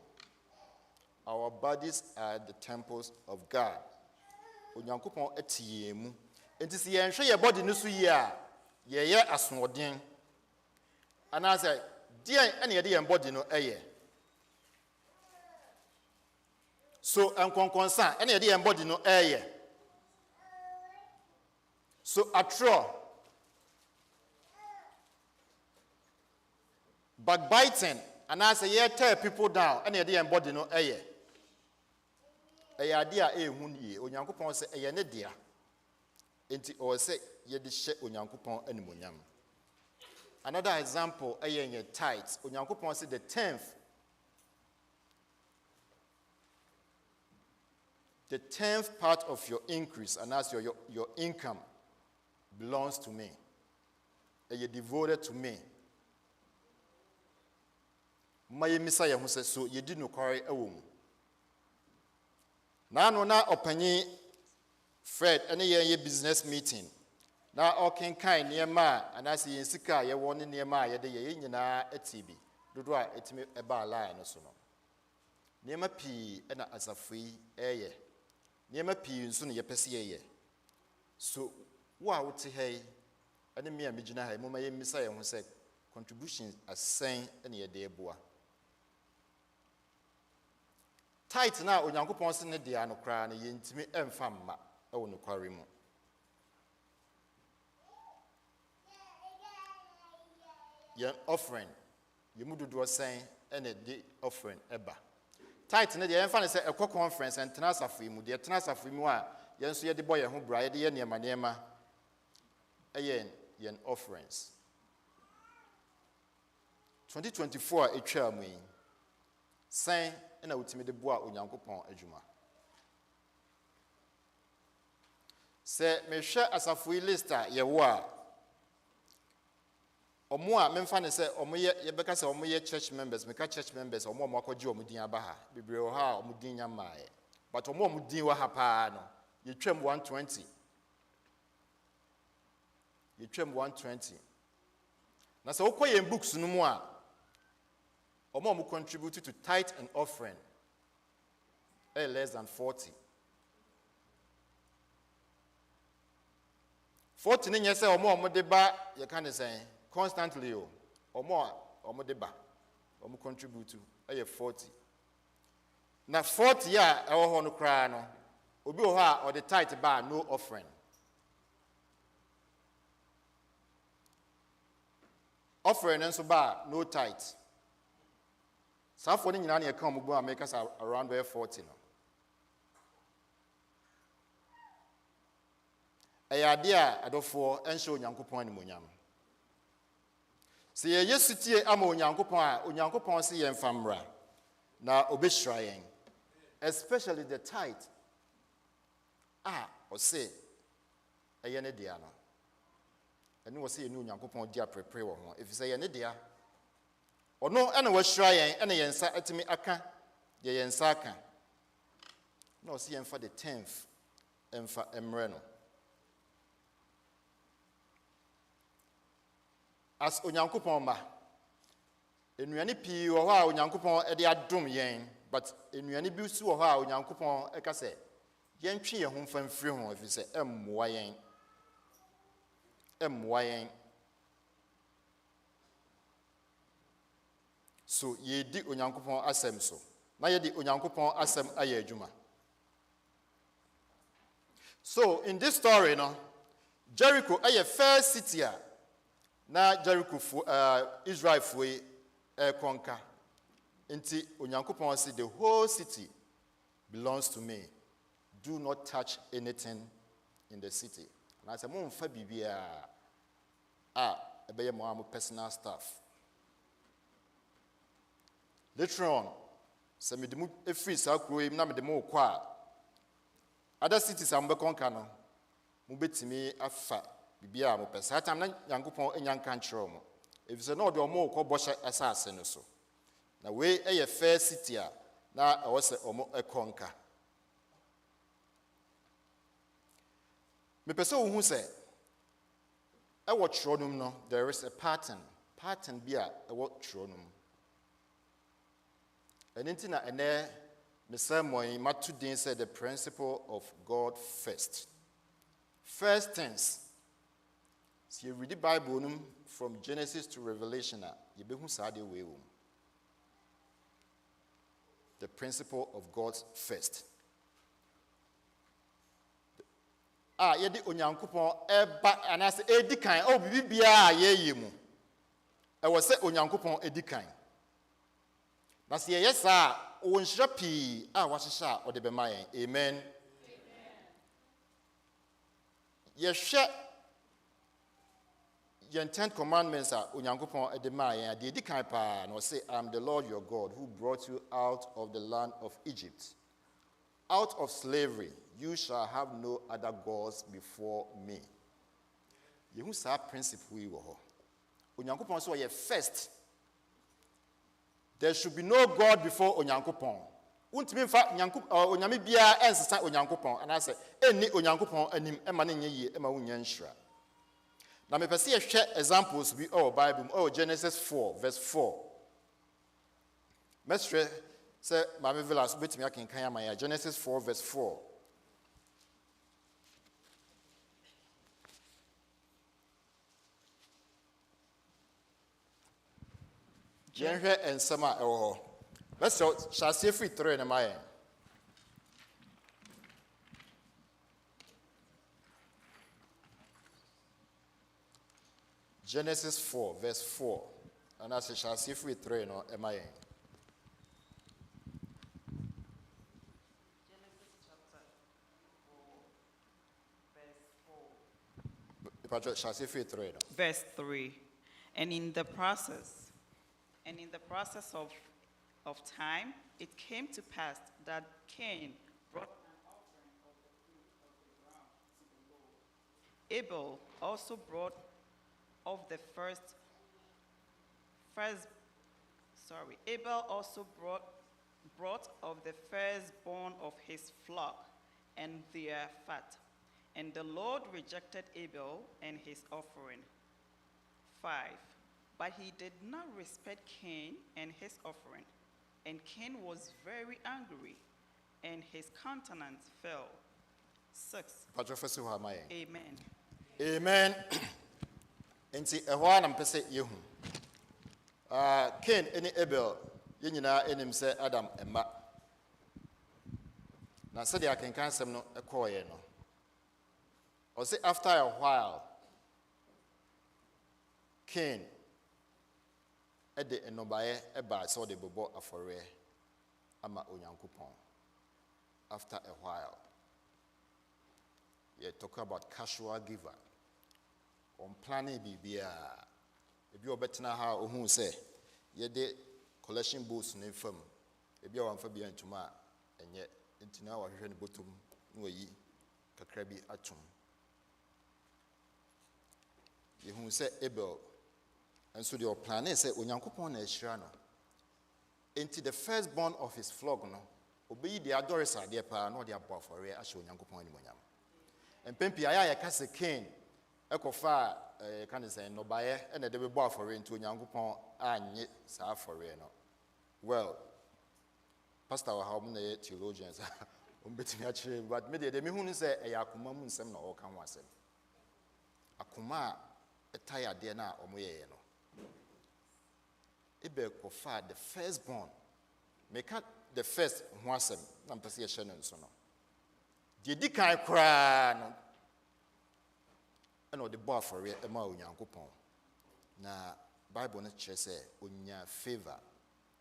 Our bodies are the temples of God. Onyankopɔn ɛte yɛn mu. Enti sɛ yɛnhwɛ yɛ body no so yie a, yɛyɛ asoɔden. Anaasɛ deɛ ɛne yɛde yɛn body no ɛyɛ. So nkɔnkɔnsa ɛne yɛde yɛn body no ɛyɛ. So atrɔ, backbiting, anaasɛ yɛ tear people down ɛne yɛde yɛn body no ɛyɛ. Ɛyɛ ade a ɛhu yie. Onyankopɔn sɛ ɛyɛ ne dea. Enti ɔwɔ sɛ yɛde hyɛ onyankopɔn animonyam. Another example ɛyɛ yɛn tithes. Onyankopɔn sɛ the 10th part of your increase, and as your income belongs to me. Ɛyɛ devoted to me. Ma yɛ misa yɛn ho sɛ so yɛdi nokware ɛwɔ mu. Na ɔpanyin Fred ɛne yɛn business meeting. Na ɔkenkan nneɛma a anaasɛ yɛn sika a yɛwɔ ne nneɛma a yɛde yɛn nyinaa ɛte bi. Dodo a ɛtumi ɛba line no so no. Nneɛma pii ɛna asafo yi ɛyɛ. Nneɛma pii nso ne yɛpɛ sɛ yɛyɛ. So wo a wote ha yi ɛne me a megyina ha yi mo ma yɛn misa yɛn ho sɛ contributions asɛn ɛne yɛde ɛboa. Tithe na onyankopɔn se ne dea no koraa no yɛntimi ɛmfa mma ɛwɔ nokware mu. Yɛn offering, yɛmu dodoɔ sɛn ɛne de offering ɛba. Tithe ne deɛ yɛmfa ne sɛ ɛkɔ conference ɛntena asafo yi mu. Deɛ ɛtena asafo yi mu a yɛn nso yɛde bɔ yɛn ho bra, yɛde yɛ nneɛma ɛyɛ yɛn offerings. 2024 a ɛtwa mu yi, sɛn ɛna wotumi de boa onyankopɔn adwuma. Sɛ mehwɛ asafo yi list a yɛwɔ a, ɔmo a memfa ne sɛ ɔmo yɛbɛka sɛ ɔmo yɛ church members, meka church members, ɔmo a ɔmo akɔgye ɔmo din aba ha, bebree wɔ ha a ɔmo din nya mmaeɛ. But ɔmo a ɔmo din wɔ ha paa no, yɛtwam 120. Yɛtwam 120. Na sɛ wokɔ yɛn books no mu a, ɔmo a ɔmo contribute to tithe and offering less than 40. 40 ne nyɛ sɛ ɔmo a ɔmo de ba yɛka ne sɛn constantly o. Ɔmo a ɔmo de ba ɔmo contribute to 40. Na 40 a ɛwɔ hɔ no koraa no, obi wɔ hɔ a ɔde tithe ba no offering. Offering nso ba no tithe. Saafo ne nyinaa ne yɛka ɔmo bu a meka sɛ around 40 no. Ɛyɛ ade a adɔfoɔ ɛnhyɛ onyankopɔn animonyam. Sɛ yɛyɛ sitie ama onyankopɔn a onyankopɔn se yɛmfa mmra na obɛhyira yɛn. Especially the tithe a ɔse ɛyɛ ne dea no. Ɛne wɔ sɛ yɛne onyankopɔn di aprɛprɛ wɔ ho. Ɛfiri sɛ yɛ ne dea. Ɔno ɛna wɔahyira yɛn ɛna yɛn nsa atumi aka deɛ yɛn nsa aka. Na ɔse yɛmfa the 10th ɛmfa mmerɛ no. As onyankopɔn ma, enuane pii wɔ hɔ a onyankopɔn ɛde adom yɛn, but enuane bi nso wɔ hɔ a onyankopɔn ɛka sɛ yɛntwe yɛn ho mfa mfiri ho ɛfiri sɛ ɛmmoa yɛn. so ye di onyankopon asem so na ye di onyankopon asem aye adwuma. So in this story no, Jericho aye first city na Jericho Israel foi conquer. Inti onyankopon say the whole city belongs to me. Do not touch anything in the city. And I say mo mfa bibia ebeye mo personal stuff. Later on, se me demu efri sa kuro im na me demu kwa. Other cities am be conquer no. Mo betimi afa bibia mo pesa. That time na Yankopon enyanka nchiro mo. If say no de omo ko bosha asase no so. Na we eye first city na I was omo conquer. Me pesa wo hu say e wo chronum no there is a pattern bi a e wo chronum. And intina ene me sermon matu din said the principle of God first. First things. See you read the Bible from Genesis to Revelation, you be way. The principle of God first. Yedi onyankopon eba anase edikan o bibia ye yemu. E wo se onyankopon edikan. Na se yesa o nhira pi wahihya o de be mayen. Amen. Yehwe your 10 commandments are onyankopon edemayen ade edikan pa na say I'm the Lord your God who brought you out of the land of Egypt, out of slavery. You shall have no other gods before me. Yehu sa principle yi wo ho. Onyankopon so ye first. There should be no God before onyankopon. Untimi mfa onyame bia ensesa onyankopon and I say enni onyankopon anim ema ne nyeye ema wunya nhira. Na me pese ye hwe examples bi Bible Genesis 4 verse 4. Mestre say mame velas betimi akenkan amaya Genesis 4 verse 4. Jenhwe ensema ewo ho. Mestre shall say free 3 na maye. Genesis 4, verse 4. And as shall see if we 3 no MIA. Genesis chapter 4, verse 4. Shall see if we 3 no. Verse 3. And in the process of time, it came to pass that Cain brought an offering of the fruit of the ground to the Lord. Abel also brought of the Abel also brought of the firstborn of his flock and their fat. And the Lord rejected Abel and his offering. 5. But he did not respect Cain and his offering. And Cain was very angry, and his countenance fell. 6. Amen. Amen. Enti ehwa na mpese yehu. Cain eni Abel yenyina enim se Adam emma. Na se dia kenkan sem no ekoye no. O say after a while Cain ede enobaye eba so de bobo afore ama onyankopon. After a while. You talk about casual giver. On planning bibia. If you better how who say, ye de collection boots in firm. If you want for be entuma, and yet into now I hear the bottom, no ye, kakrabi atum. Ye who say Abel, and so your plan is say, Unyankupon is Shirano. Into the firstborn of his flock, no, obey the adoresa, dear pa, no, dear bar for a show Yankupon. And Pempi, I cast a cane. Ekofa can say no buyer and they will bar for into Yankupon and yet sa for no. Well, Pastor how many theologians betting actually, but maybe the Mihun say a Yakuma Munsem or can was it. Akuma a tire dinner or no. ebe kofa the firstborn. Make the first ho asem na mpese ye hye no nso no. Die di kan kra no. And the bar for Emma Onyankopon. Na Bible na kyerɛ sɛ onya favor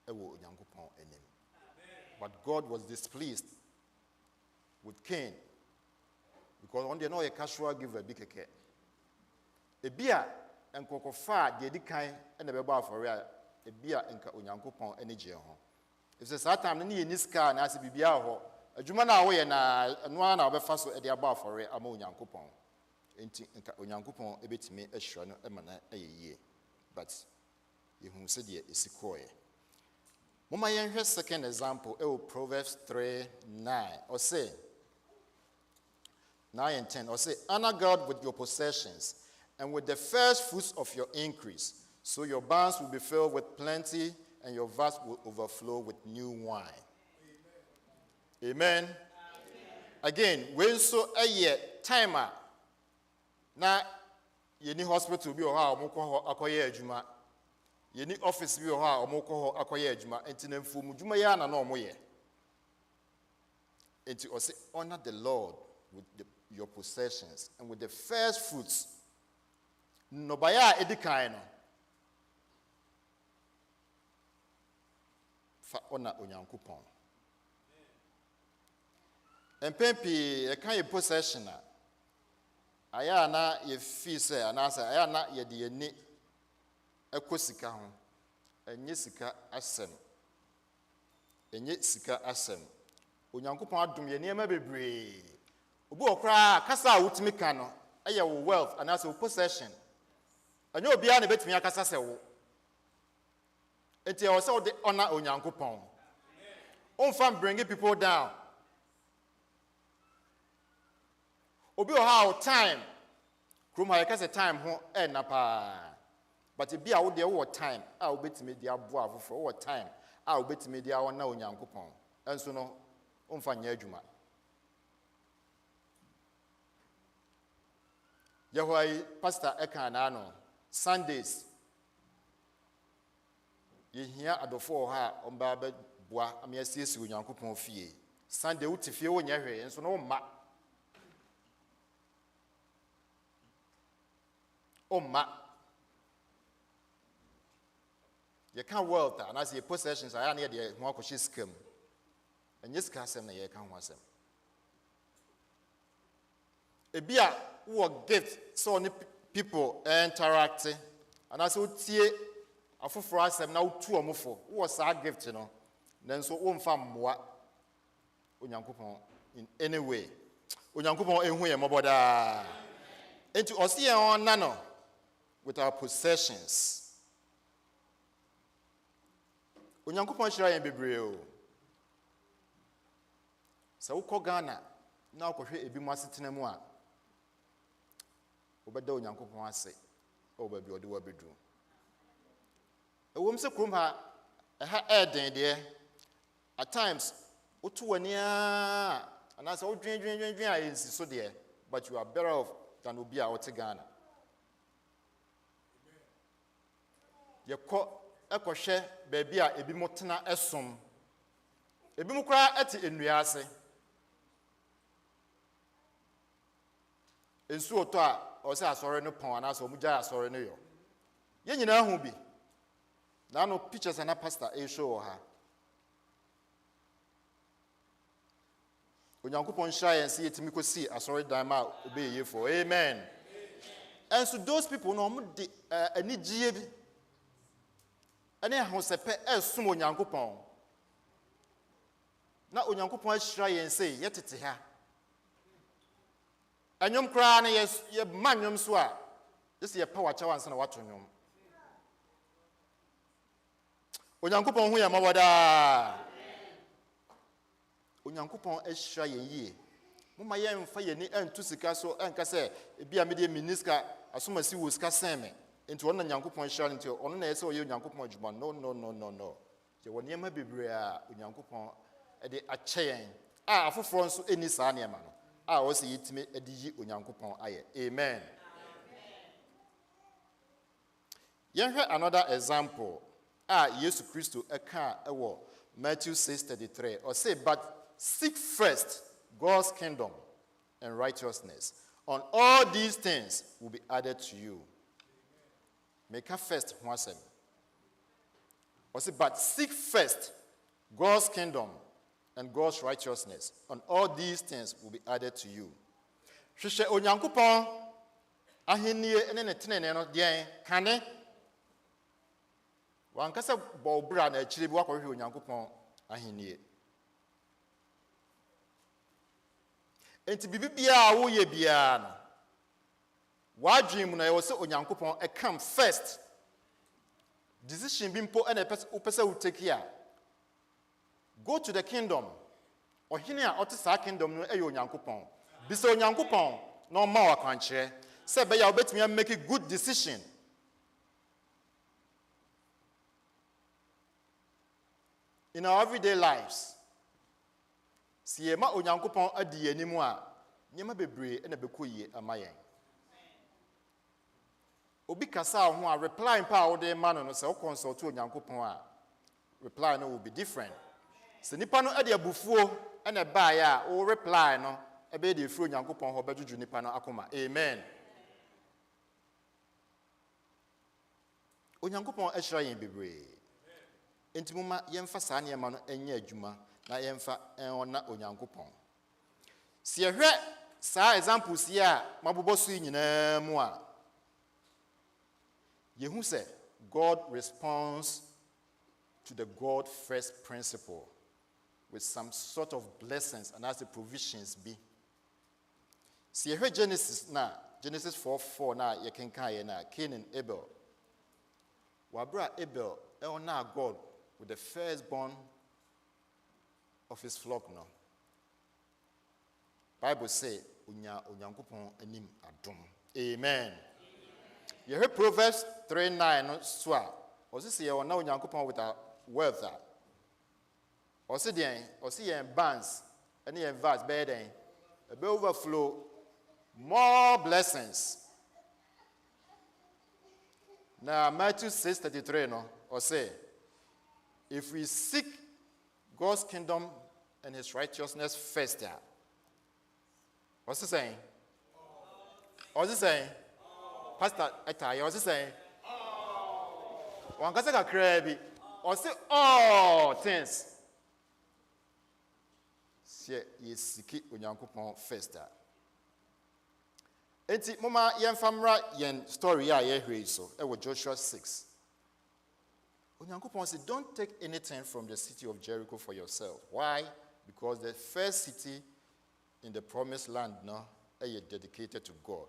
ɛwɔ Onyankopon anim. But God was displeased with Cain because on the no a casual giver bi keke. Ebia enkokofa de di kan na be bar for ebia enka Onyankopon ani gye ho. If say that time na ye niska na ase bibia ho adwuma na wo ye na no na obefa so e de aba for ama Onyankopon. Enti nka Onyankopon ebetimi ahwira no ema na ayeye. But yehu se de esikoye. Mama yenhwe second example Proverbs 3:9 or say 9 and 10 or say honor God with your possessions and with the first fruits of your increase, so your barns will be filled with plenty and your vats will overflow with new wine. Amen. Amen. Again, when so a year timer na yeni hospital bi o ha omukọ akoye adwuma yeni office bi o ha omukọ akoye adwuma enti na mfumu dwuma ya na omoye enti o say honor the Lord with your possessions and with the first fruits no baya edikan no fa honor Onyankopon empempi e kan possession na aya na ye fi se anasa aya na ye de yeni ekosika ho enye sika asem Onyankopon adom ye niam bebre obi okra kasa wutimi ka no aya wo wealth anasa wo possession anya obi a na betimi akasa se wo enti e wo se wo de honor Onyankopon on fam bring people down. Obi o how time krom ha yakase time ho na pa but e bia wo de wo time a wo betime dia bo afofo wo time a wo betime dia wona Onyankopon enso no omfa nya adwuma yehoi pastor eka na no Sundays yehia adofo ha omba ba boa amiasiesi Onyankopon fie Sunday utifie wo nya hwe enso no ma you can't wealth and as your possessions I need the more cautious scam and yes casem na you can wasem a beer who gift so many people interact and as you tie afo for us now two or more who was our gift you know then so one fam moi Onyankopon in any way Onyankopon ehun ye moboda enti osie on nano with our possessions. Onyankopon shira yen bebre o. Sa wo Ghana na akohwe ebi mu asetena mu a obeda Onyankopon ase o ba bi ode wa bedru. Ewom se krom ha ha eden de at times otu wani a and as dwen a ensi so de but you are better off than obi a wote Ghana. Yekọ ekohwe baabi a ebi motena esom ebi mu kra ati enua ase ensu oto a o se asore no pon ana so mugya asore no yo ye nyina hu bi na no pictures ana pastor e show ha Onyankopon hya yen se yetimi kosi asore dan ma obeye for amen. And so those people no mo de anigye bi ane ahosepe esum Onyankopon na Onyankopon ahyira yen se yetete ha anyom kra na ye manyom so a this ye power chawanse na wato nyom Onyankopon hu ya maboda Onyankopon ahyira yen yie mama ye mfa ye ni antu sika so anka se bia me de miniska asomasi wo sika seme enti wona Onyankopon ahyira enti ono na yese oye Onyankopon adwuma no je woni ema bebre a Onyankopon e de ache yen a afoforo nso eni saa ne ema no a wo se yitime e de yi Onyankopon aye amen. Yenhwe another example Yesu Christo eka ewo Matthew 6:33 or say, but seek first God's kingdom and righteousness. On all these things will be added to you. Make a first one. Or say, but seek first God's kingdom and God's righteousness. On all these things will be added to you. Hwehwɛ Onyankopɔn ahennie ne ne tenene no deɛn kane. Wankasa bɔ bra na akyire bi wakɔhwehwɛ Onyankopɔn ahennie. Enti bibi bia wo ye bia no. Wadwin mu na ɛwɔ sɛ Onyankopɔn come first. Decision bi mpo na upese wo take here. Go to the kingdom. Ɔhene a ɔte saa kingdom no ɛyɛ Onyankopɔn. Bisa Onyankopɔn na ɔma wa kwankyerɛ. Sɛ bɛyɛ wobɛtumi make a good decision. In our everyday lives, si yɛma Onyankopɔn adi yɛn anim a, nneɛma bebree na bɛkɔ yie ama yɛn. Obi kasa ho a reply mpa a wode ma no no sɛ wo consult Onyankopɔn a, reply no will be different. Sɛ nipa no ade abufuo na baeɛ a wo reply no ɛbɛyɛ de efiri Onyankopɔn hɔ bɛdwudwu nipa no akoma. Amen. Onyankopɔn ahyira yɛn bebree. Enti moma yɛmfa saa nneɛma no ɛnyɛ adwuma na yɛmfa ɛnwɔna Onyankopɔn. Si yɛhwɛ saa examples yi a mabobɔ so yi nyinaa mu a, yehu sɛ God responds to the God first principle with some sort of blessings and as the provisions be. Si yɛhwɛ Genesis 4:4 na yɛkenkan yɛ na Cain and Abel. Wabra Abel ɛwɔna God with the firstborn of his flock no. Bible say Onyankopɔn anim adom. Amen. You heard Proverbs 3:9 no so a ɔse sɛ yɛwɔ na Onyankopɔn with our wealth a ɔse deɛn ɔse yɛn banks ɛne yɛn vats bɛyɛ deɛn ɛbɛ overflow more blessings. Now Matthew 6:33 no ɔse if we seek God's kingdom and his righteousness first a what's he saying? What's he saying? Pastor Etaya, what's he saying? One can say a crabby or say all things. See, yes, seek Onyankopɔn first. Enti mama yen famra yen story a ye hwe so e with Joshua 6. Onyankopɔn said, don't take anything from the city of Jericho for yourself. Why? Because the first city in the promised land no is dedicated to God.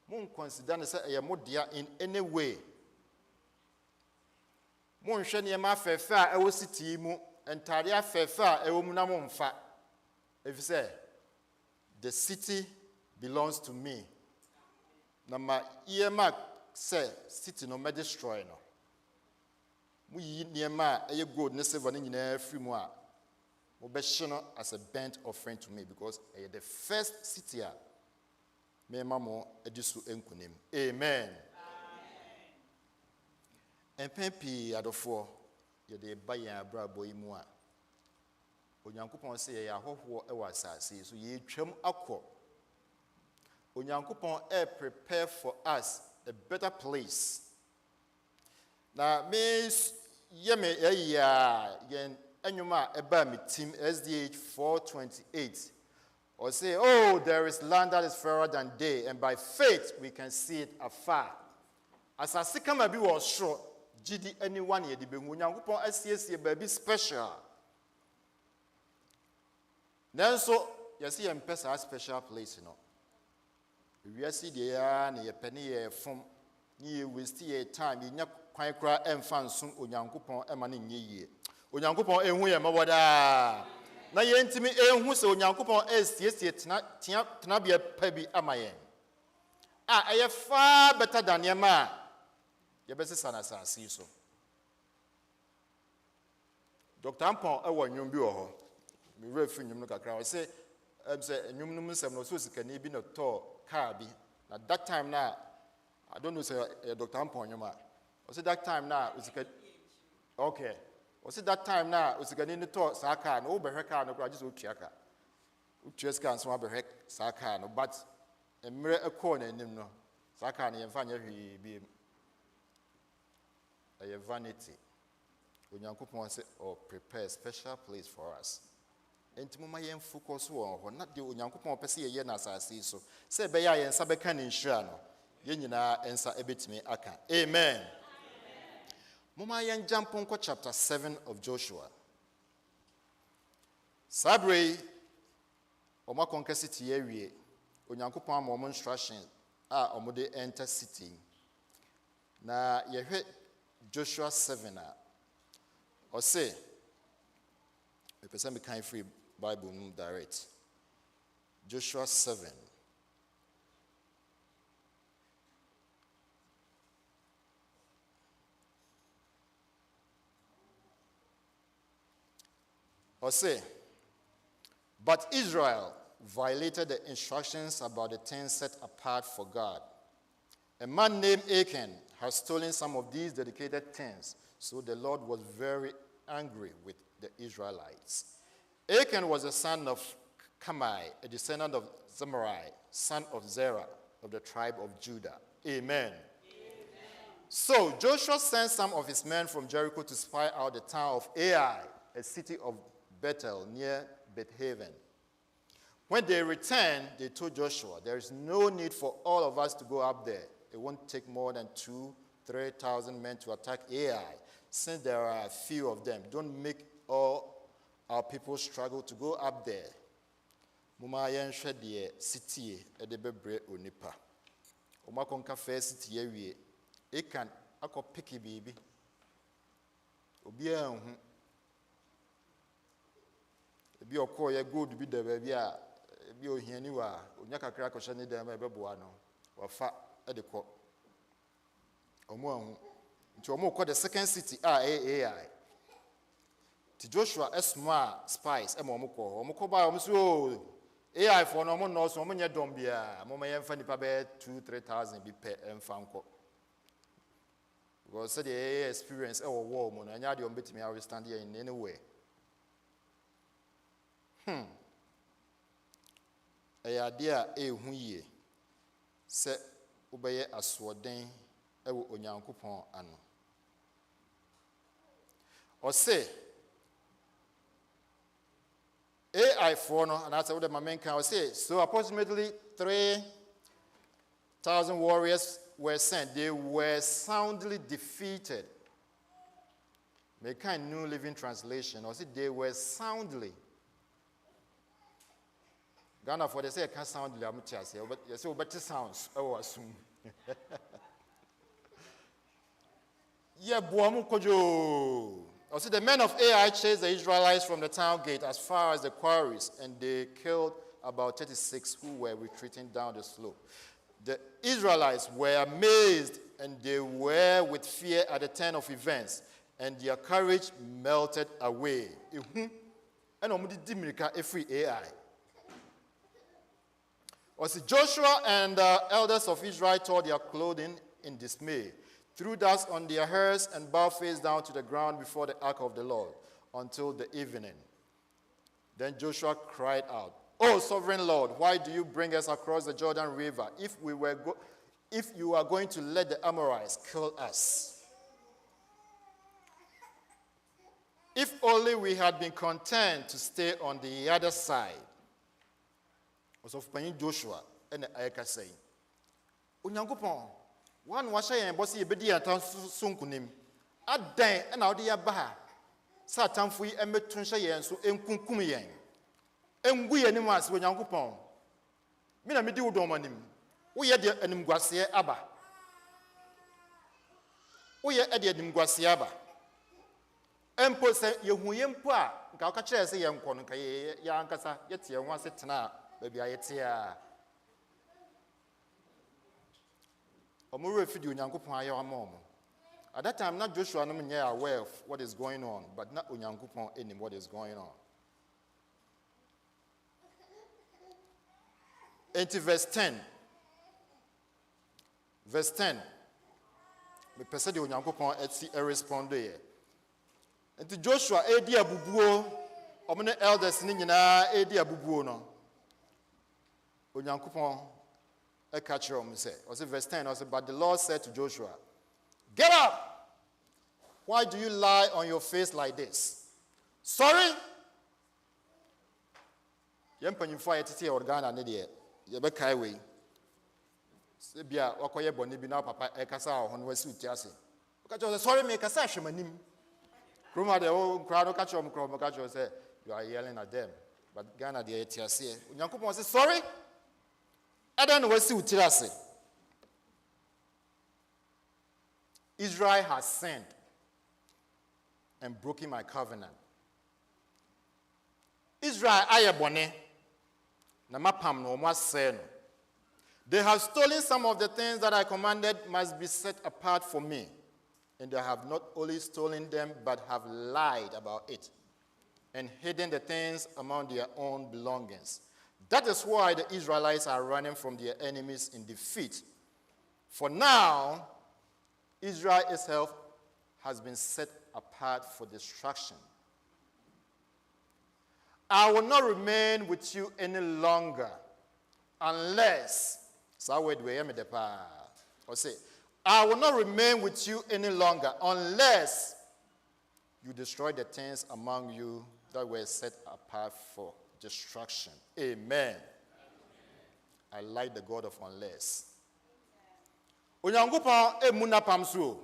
Mon consider say e mo dia in any way. Mon hwe ne ma fefa e wo city mu entare afefa e wo mu na mo mfa. If you say the city belongs to me. Na ma earmark say city no me destroy no. Mu yi niema e gold ne silver ne nyina free mu a mo be hye no as a burnt offering to me because the first city a me mamo edisu enkunim. Amen. Empepi adofo ye de ba yan abrabo yi mu a Onyankopɔn se ye ahoho e wa asase so ye twam akɔ. Onyankopɔn prepare for us a better place. Na me ye me yen enwuma eba me team SDH 428 or say, oh, there is land that is fairer than day, and by faith we can see it afar. As I see come be was short, GD anyone ye di be Onyankopɔn asiesie baby special. Nanso you see a special place, you know. We see the na ye penny ye from ni waste ye time ye nya kwan kra emfa nso Onyankopɔn ema ne nye yie. Onyankopɔn ehu ye mawada. Na ye ntimi ehu se Onyankopɔn esiesie tena bia pa bi amayen. Eye far better than ye ma. Ye bese sana asase so. Dr. Ampon ewo nwum bi wo ho. Me refi nwum no kakra. O say nwum no musem no so sikani bi no to car bi. Na that time na I don't know say Dr. Ampon nwum a. O say that time na Okay. Was it that time now? Was it going to talk Saka? No, but her car, no, just Uchiaka. Uchiaska, so I Saka, no, but a mere a corner in him, no. Saka, and Fanya, he be a vanity. When Yankupon said, oh, prepare a special place for us. And to my young focus on not the Yankupon Pessia Yenas, I see so. Say, Baya and Sabekan in Shano. Yenina answer a bit me, Aka. Amen. Mama yan jump on chapter 7 of Joshua. Sabre, Oma conquer city area, Onyankopon mom instruction, omode enter city. Na ye hwɛ Joshua 7 or say, the person me kind free Bible direct. Joshua 7. Or say, but Israel violated the instructions about the things set apart for God. A man named Achan has stolen some of these dedicated things, so the Lord was very angry with the Israelites. Achan was the son of Kamai, a descendant of Zimri, son of Zerah, of the tribe of Judah. Amen. So Joshua sent some of his men from Jericho to spy out the town of Ai, a city of Bethel near Beth-Haven. When they returned, they told Joshua, there is no need for all of us to go up there. It won't take more than 2,000-3,000 men to attack Ai, since there are a few of them. Don't make all our people struggle to go up there. Muma yenhwe de city e de bebre onipa. Oma konka first city awie. E kan akopiki bibi. Obi anhu. Ebi okoye good bi de ba bi a ebi ohiani wa onya kakra ko hye ne dem e beboa no. Wafa e de ko. Omo anhu. Nti omo ko the second city Ai. Ti Joshua esma spies e mo ko. Omo ko ba omo so AI for no mo no so mo nye dom bia mo ma yemfa nipa be 2,000-3,000 bi pe emfa nko. Because said the AI experience e wo wo mo na nya de ombetimi I will stand here in any way. Eya de a ehu yie se obeye asoden e wo onyankopon ano. O say AI for no, and that's what my main can say. So approximately 3,000 warriors were sent. They were soundly defeated. Make a New Living Translation. Or say they were soundly. Ghana for they say I can't soundly. I'm just saying, but you say better sounds. Oh, assume. Yeah, buamu kojo. Also, the men of Ai chased the Israelites from the town gate as far as the quarries, and they killed about 36 who were retreating down the slope. The Israelites were amazed, and they were with fear at the turn of events, and their courage melted away. Also, Joshua and the elders of Israel tore their clothing in dismay, threw dust on their hairs, and bowed face down to the ground before the ark of the Lord until the evening. Then Joshua cried out, "O sovereign Lord, why do you bring us across the Jordan River if you are going to let the Amorites kill us? If only we had been content to stay on the other side." Also, Joshua and Ayaka saying, "Onyankopon, one washa yen bosi ebedi atan sunkunim adan na ode ya ba satan fu yi emetun hye yen so enkunkum yen engu yen mu ase Onyankopon mi na medi wodom anim wo ye de animguase aba wo ye de animguase aba empo se yehu yempo a nka ka kire se yen kɔ no ka ye ya ankasa ye tie ho ase tena ba bia ye tie a at that time, not Joshua no aware of what is going on, but not Onyankopon in what is going on. Into verse 10. Verse 10. Me pese de Onyankopon etsi respond here. Nti Joshua edi abubuo omne elders ni nyina edi abubuo no. Onyankopon e catch him say, verse 10, but the Lord said to Joshua, get up! Why do you lie on your face like this? Sorry? Yempanyimfo ayetete organa ne de ye be kai we. Se bia wakoye boni bi na papa e kasa ho no wasi utiase. Oka cho sorry me kasa hwemanim. Kroma de o kra no ka cho kroma ka cho say you are yelling at them. But Ghana de etiase. Onyankopon say sorry? Adan wasi utiase. Israel has sinned and broken my covenant. Israel ayebone na mapam no mo asɛ no. They have stolen some of the things that I commanded must be set apart for me, and they have not only stolen them but have lied about it and hidden the things among their own belongings. That is why the Israelites are running from their enemies in defeat. For now, Israel itself has been set apart for destruction. I will not remain with you any longer unless, I will not remain with you any longer unless you destroy the things among you that were set apart for destruction. Amen. I like the God of unless. Onyankopon emuna pamso.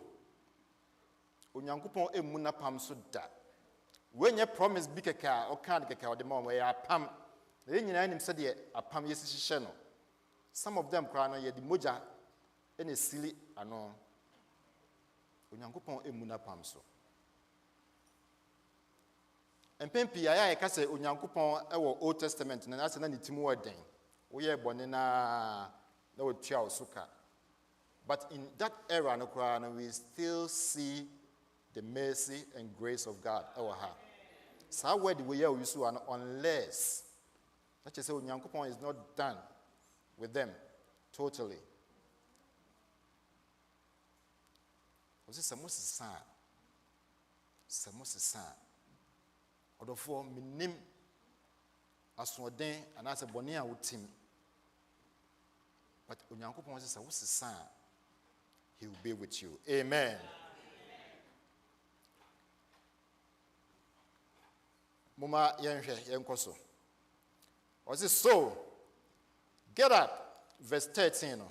Onyankopon emuna pamso da. When you promise big keka or can't keka or the mom where you pam, the Indian said ye a pam yes. Some of them cry ye the moja any silly ano. Onyankopon emuna pamso. And Pempi I say Onyankopon our Old Testament and that's an Timu wording. We are bonina no chiao suka. But in that era no cry we still see the mercy and grace of God our heart. So where do we use unless that is say Onyankopon is not done with them totally. Was it Samus san? Or for minim aswoden and as a bonia with him. But Onyankopon says Samus san, he will be with you. Amen. Mama yenkoso. Was it so? Get up, verse 13.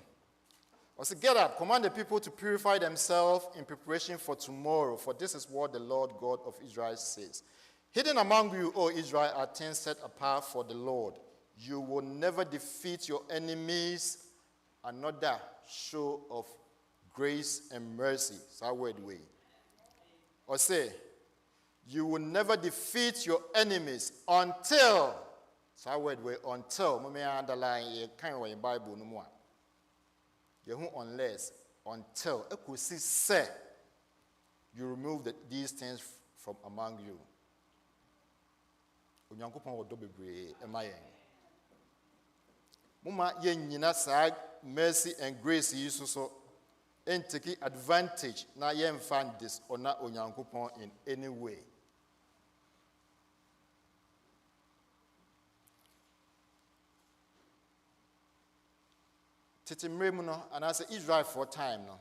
Was it get up, command the people to purify themselves in preparation for tomorrow, for this is what the Lord God of Israel says. Hidden among you, O Israel, are things set apart for the Lord. You will never defeat your enemies. Another show of grace and mercy. It's our word way. Or say, you will never defeat your enemies until, it's our word way, until, me underline a kind of way in Bible no more. Unless, until, say, you remove these things from among you. Onyankopon wo do bebre emayen. Mama yen nyina sa mercy and grace yi so and take advantage na yen find this honor Onyankopon in any way. Tete mremu no anase Israel for time no.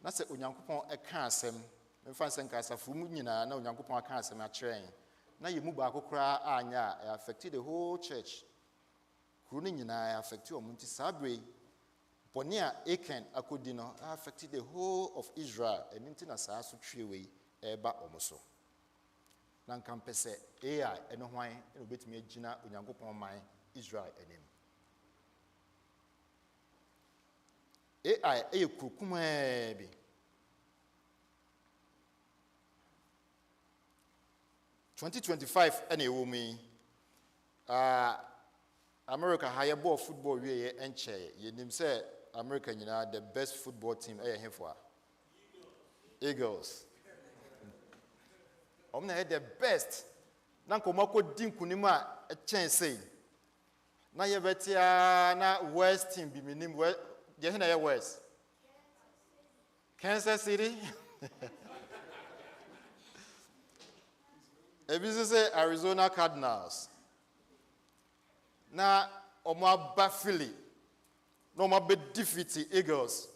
Na se Onyankopon e ka asem, mfa nsen ka asafu mu nyina na Onyankopon aka asem a kyerɛn. Na yemu ba akokra anya affected the whole church. Kuru nyina affected omunti sabre. Boni a Achan akodi no affected the whole of Israel. Eninti na saa so twiwe eba omoso. Na nkampese AI eno hwan eno betumi agina Onyankopon man Israel enim. AI kurukuma bi. (2025) any woman America higher ball football we and chair. You say America, you know, the best football team here for Eagles. I'm not the best. Nanko mako dim kunima a chance say. Na ye betia na West team be minim West. Je hina ye West. Kansas City. Ebi say Arizona Cardinals. Na omo aba Philly. No omo be defeat Eagles.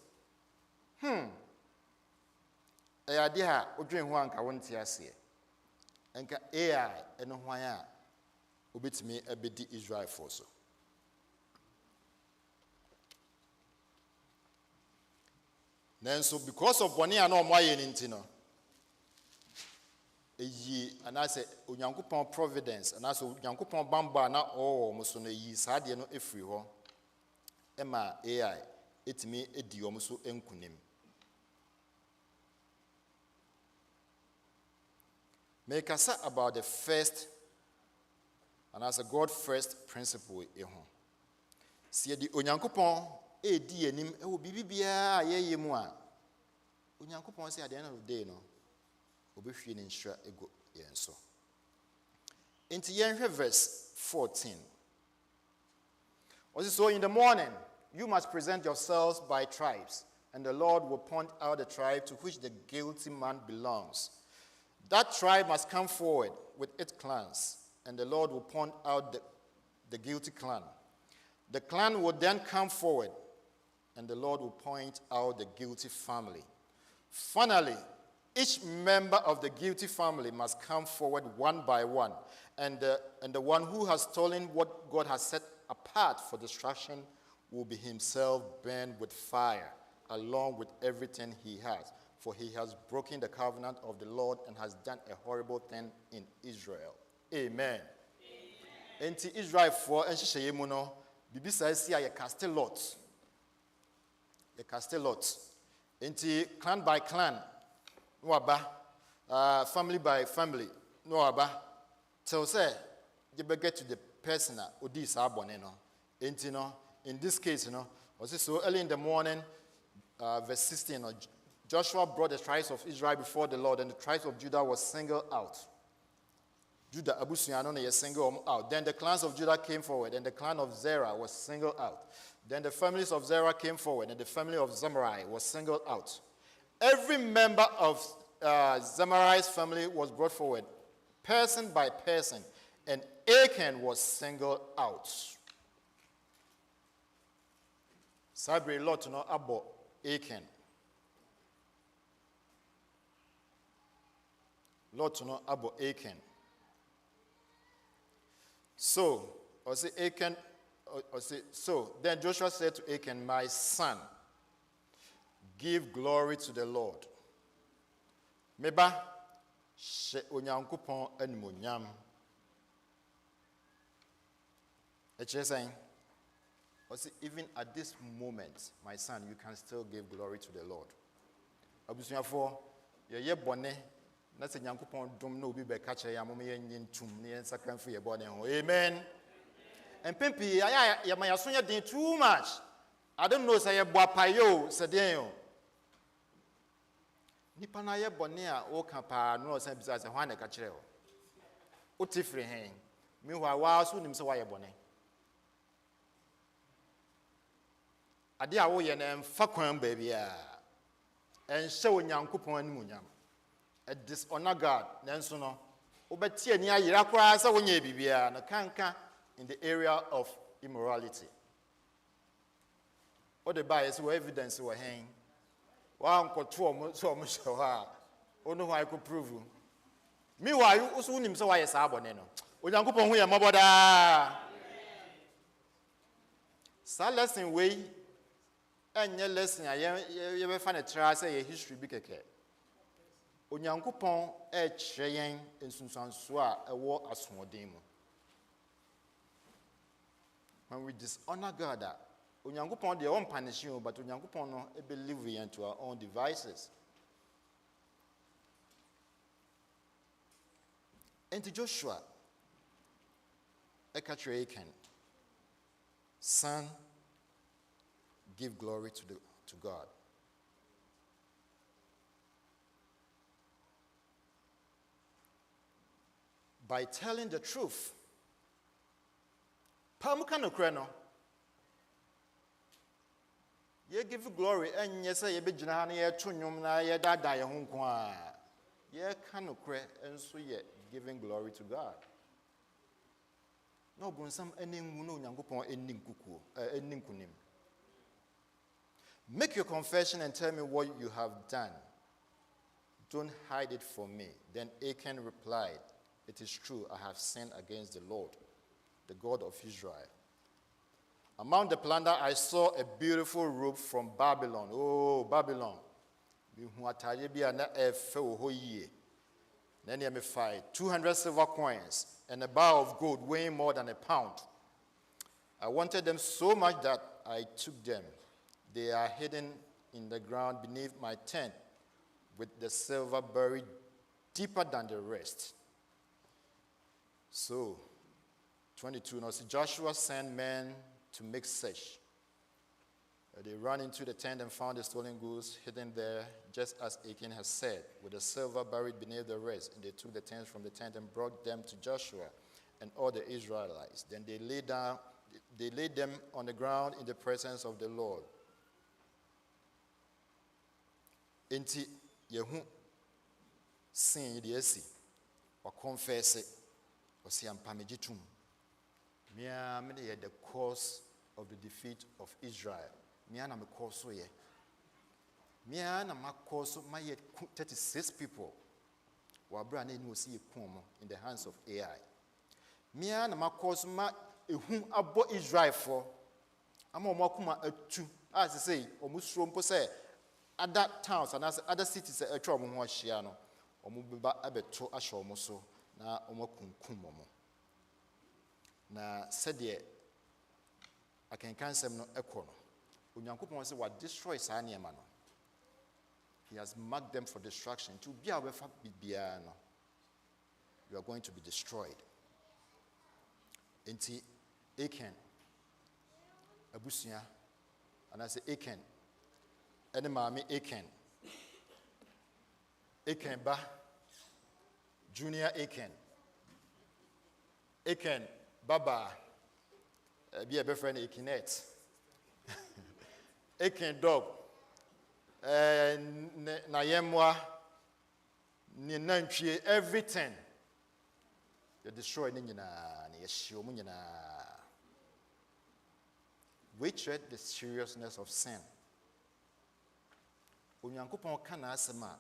Ade ha odwen ho anka wonte ase. Enka AI eno hwan a obetimi abedi Israel for so. Nanso because of boni ana omo aye nti no. Eyi anase onyankopon providence anase onyankopon bamba na mo so no yi saade no efiri ho. Ema AI etimi edi omo so enkunim. Make us about the first, and as a God first principle. See the Onyankopon, di enim, will be bia ye mua. Onyankopon say at the end of the day, no, will be feeling sure ego yen so. Into verse 14. Also, in the morning, you must present yourselves by tribes, and the Lord will point out the tribe to which the guilty man belongs. That tribe must come forward with its clans, and the Lord will point out the guilty clan. The clan will then come forward, and the Lord will point out the guilty family. Finally, each member of the guilty family must come forward one by one, and the one who has stolen what God has set apart for destruction will be himself burned with fire, along with everything he has. For he has broken the covenant of the Lord and has done a horrible thing in Israel. Amen. Enti Israel for enhyehyɛ mu no bibi sa si a ye cast lot. Ye cast lot. Enti clan by clan no aba, family by family no aba. Till say you be get to the person odi sa abone no. Enti no in this case no was so early in the morning verse 16 no, Joshua brought the tribes of Israel before the Lord, and the tribes of Judah was singled out. Judah Abusiano is singled out. Then the clans of Judah came forward, and the clan of Zerah was singled out. Then the families of Zerah came forward, and the family of Zimri was singled out. Every member of Zimri's family was brought forward, person by person, and Achan was singled out. Sabre lot no abo Achan. Lord to know about Achan. So, then Joshua said to Achan, my son, give glory to the Lord. Meba, she onyankopon animonyam. Saying, even at this moment, my son, you can still give glory to the Lord. Abusuafo, ye bone. Na se nyankopon dom na obi be ka kire ya mom ye nyentum ne yen sakran for ye bone ho. Amen. And pempi ya ma yaso nya den too much. I don't know say ye bo apayo se den yo. Nipa na ye bone a o ka pa no say bisa se hwan na ka kire ho. O tifre hen. Me ho wa so nim se wa ye bone. Ade a wo ye na mfa kwan ba bia. En hye onyankopon animunyam. A dishonor God, nanso no obeti ani ayira kwa sa wonye bibia na kanka in the area of immorality. What the bias were evidence were hang. Wa nkoto so mo hye ha. Ono ho I could prove. Meanwhile, you also unim so why sa abone no. Onyankopon hu ye maboda. Sa lesson we enye lesson ye be fa na tra say ye history bi keke. Onyankopon kyerɛ yɛn nsunsuanso a ɛwɔ asoɔden mu. When we dishonor God, Onyankopon deɛ ɔmpanish you, but Onyankopon no believe yɛn to our own devices. Enti Joshua ɛka kyerɛ Achan, son, give glory to God. By telling the truth. Pamuka no kreno. Ye give glory and yes ye be gina na ye to nwom na ye dada ye ho nko a. Ye ka no kre enso ye giving glory to God. No, Brunsam, any muno yankupon ending kuku, ending kunim. Make your confession and tell me what you have done. Don't hide it from me. Then Achan replied, it is true, I have sinned against the Lord, the God of Israel. Among the plunder, I saw a beautiful robe from Babylon. Oh, Babylon. Then he find 200 silver coins and a bar of gold weighing more than a pound. I wanted them so much that I took them. They are hidden in the ground beneath my tent, with the silver buried deeper than the rest. So, 22, now see Joshua sent men to make search. They ran into the tent and found the stolen goods hidden there, just as Achan had said, with the silver buried beneath the rest. And they took the tents from the tent and brought them to Joshua and all the Israelites. Then they laid them on the ground in the presence of the Lord. Enti yehu sin de asi or confess it or say ampamejitum. Mia me the cause of the defeat of Israel. Mia na me cause so ye. Mia na ma cause my 36 people. Wa bra na ni osi ekum in the hands of AI. Mia na ma cause ma ehum abo Israel for. Ama omo akuma atu as say omusuro mpo say other towns and other cities atwa omo ho ahia no omo beba abeto ahye omo so na omo kunkum omo na sede akenkan sem no ekọ no onyankopon say what destroy sa niema no. He has marked them for destruction. To be aware of bibia no, you are going to be destroyed. Enti Achan abusia and I say Achan ene maami Achan ba junior Achan baba be a befriend Achanet Achan dog na yemwa ni nantwie everything you destroy ni nyina na yehio mu nyina. We tread the seriousness of sin. Onyankopon ka na asema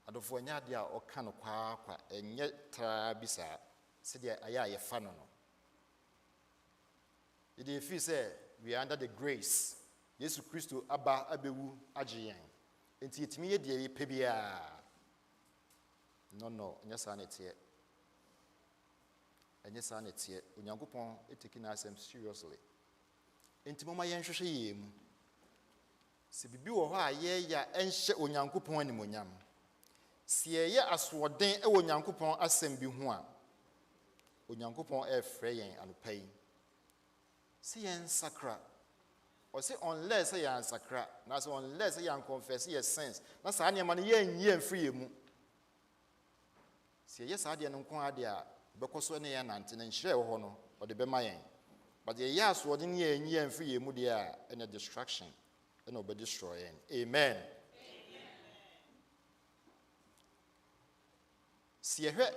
adofo nya de a oka no kwa enye tra bisa se de aya ye fa no no. It feel say we are under the grace. Yesu Kristo aba abewu agiyen. Enti etimi ye de ye pebia. No, nya sa na tie. Enya sa na tie. Onyankopon etiki na asem seriously. Enti mama yen hwehwe ye mu. Se bibi wo ho a ye ya enhye onyankopon animonyam. Se ye asoden e onyankopon asem bi ho a onyankopon e frɛ yen anopai. Se yen sakra. Or say unless ye an sakra, na so unless ye an confess your sins. Na sa ne ma no yen free mu. Se ye sa de no nko ade a bekoso ne ye nante na nhire wo ho no o de be ma yen. But ye ya asoden yen free mu de a any distraction. And will be destroying. Amen. See here,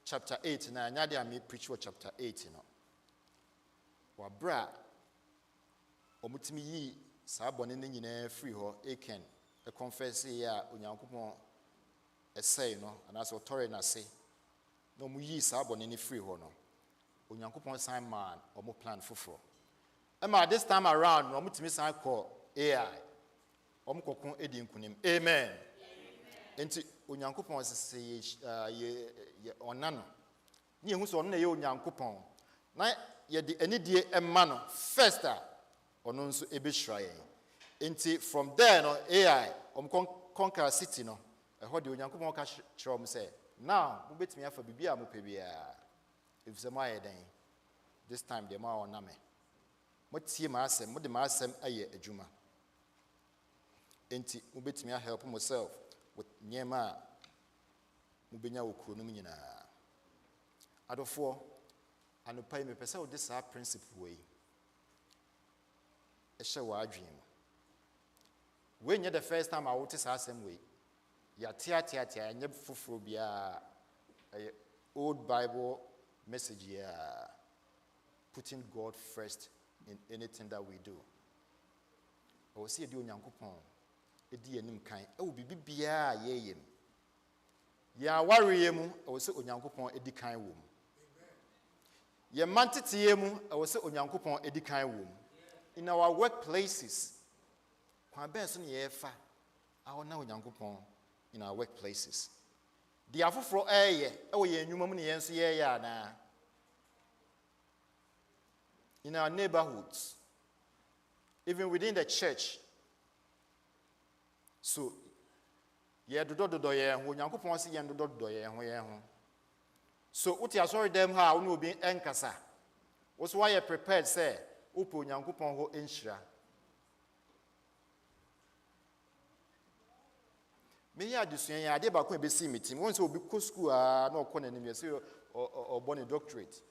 chapter 8. Now, I may preach what chapter 8. Wabra, omutimi yi sabone ne nyina free ho Achan e confess ya onyankopon say no and as authority na say no mu yi sabone ne free ho no onyankopon sign man omo plan foforo. Emma this time around no mutimi san call AI omukokon edi nkunim. Amen. Enti onyankopon se ye onano ni ehu so na ye onyankopon na ye de anidie emma no first ono nso ebehira yen. Enti from there no AI conquer city no eho de onyankopon ka kyerɛ say now mo betimi afa bibia mo pebia if se ma ye den this time de ma oname mo tie ma asem mo de ma asem aye adwuma. Enti mo betimi a help myself with nyema mo benya wo kuro no nyina. Adofo anopai me pese wo this principle we e hye wa adwen. We nye the first time I would say asem we ya tia nye fufuro bia old Bible message here, putting God first in anything that we do. I will see a Nyankopon, a dear name kind. Oh, be bia ye. Ya worry yemu, I will say Nyankopon, a kind womb. Ye mantiti yemu, I will say Nyankopon, a kind womb. In our workplaces, kwa benson ye fa, I will know Nyankopon in our workplaces. The afufro ye, oh ye new moment yensu ye ya na. In our neighborhoods, even within the church. So, ye do ye ho Nyankopon se ye do ye ho. So, uti asori dem ha unu obi enkasa. Wo so why you prepared say, upo Nyankopon ho enhira. Me ya adusua ya ade ba ko be si meeting. Won say obi ko school na okọ na nim say or born a doctorate.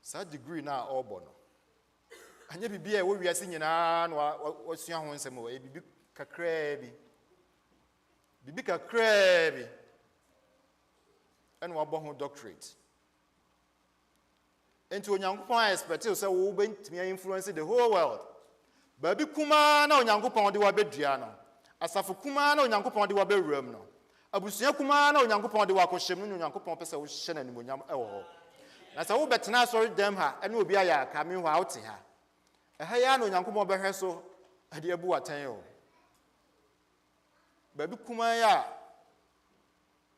Sa degree na obo no. Anya bibia wo wiase nyina na wasua ho nsem o bibi kakra bi and wabo ho doctorate. Enti Onyankopon expect say wo bentimi influence the whole world. Ba bi kuma na Onyankopon de wa bedua no. Asafo kuma na Onyankopon de wa bewuram no. Abusua kuma na Onyankopon de wa kohyem no Onyankopon pese wo hye na nimonyam e wo ho. Na sa wo betena sorry dem ha ene obi aya ka me ho a wote ha. Ya no Nyankopon behwe so ade abu atan o. Ba bi kuma ya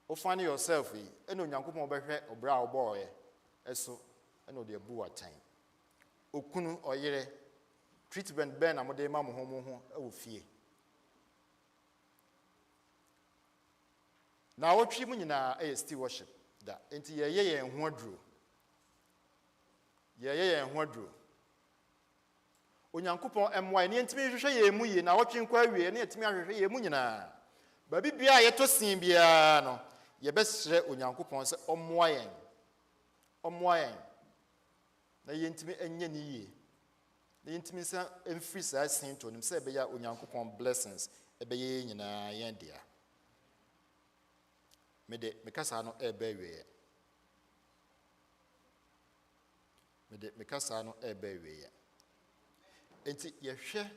o find yourself yi ene Nyankopon behwe obra obo ye eso ene ode abu atan. Okunu oyere treatment ben na mode ma mo ho e wo fie. Na wotwi mu nyina e still worship da enti ye ho aduro. Ye ho aduro. Onyankopon emwa ne ntimi hwehwe ye mu yi na wotwe nkwa awie ne ntimi ahwehwe ye mu nyina ba bibia ye to sin bia no ye besre Onyankopon se omwa yen na ye ntimi enye ne yi na ye ntimi sa emfiri sa sin to nim se be ya Onyankopon blessings ebe ye nyina yen dia mekasa no ebe awie mekasa no ebe awie enti yehwe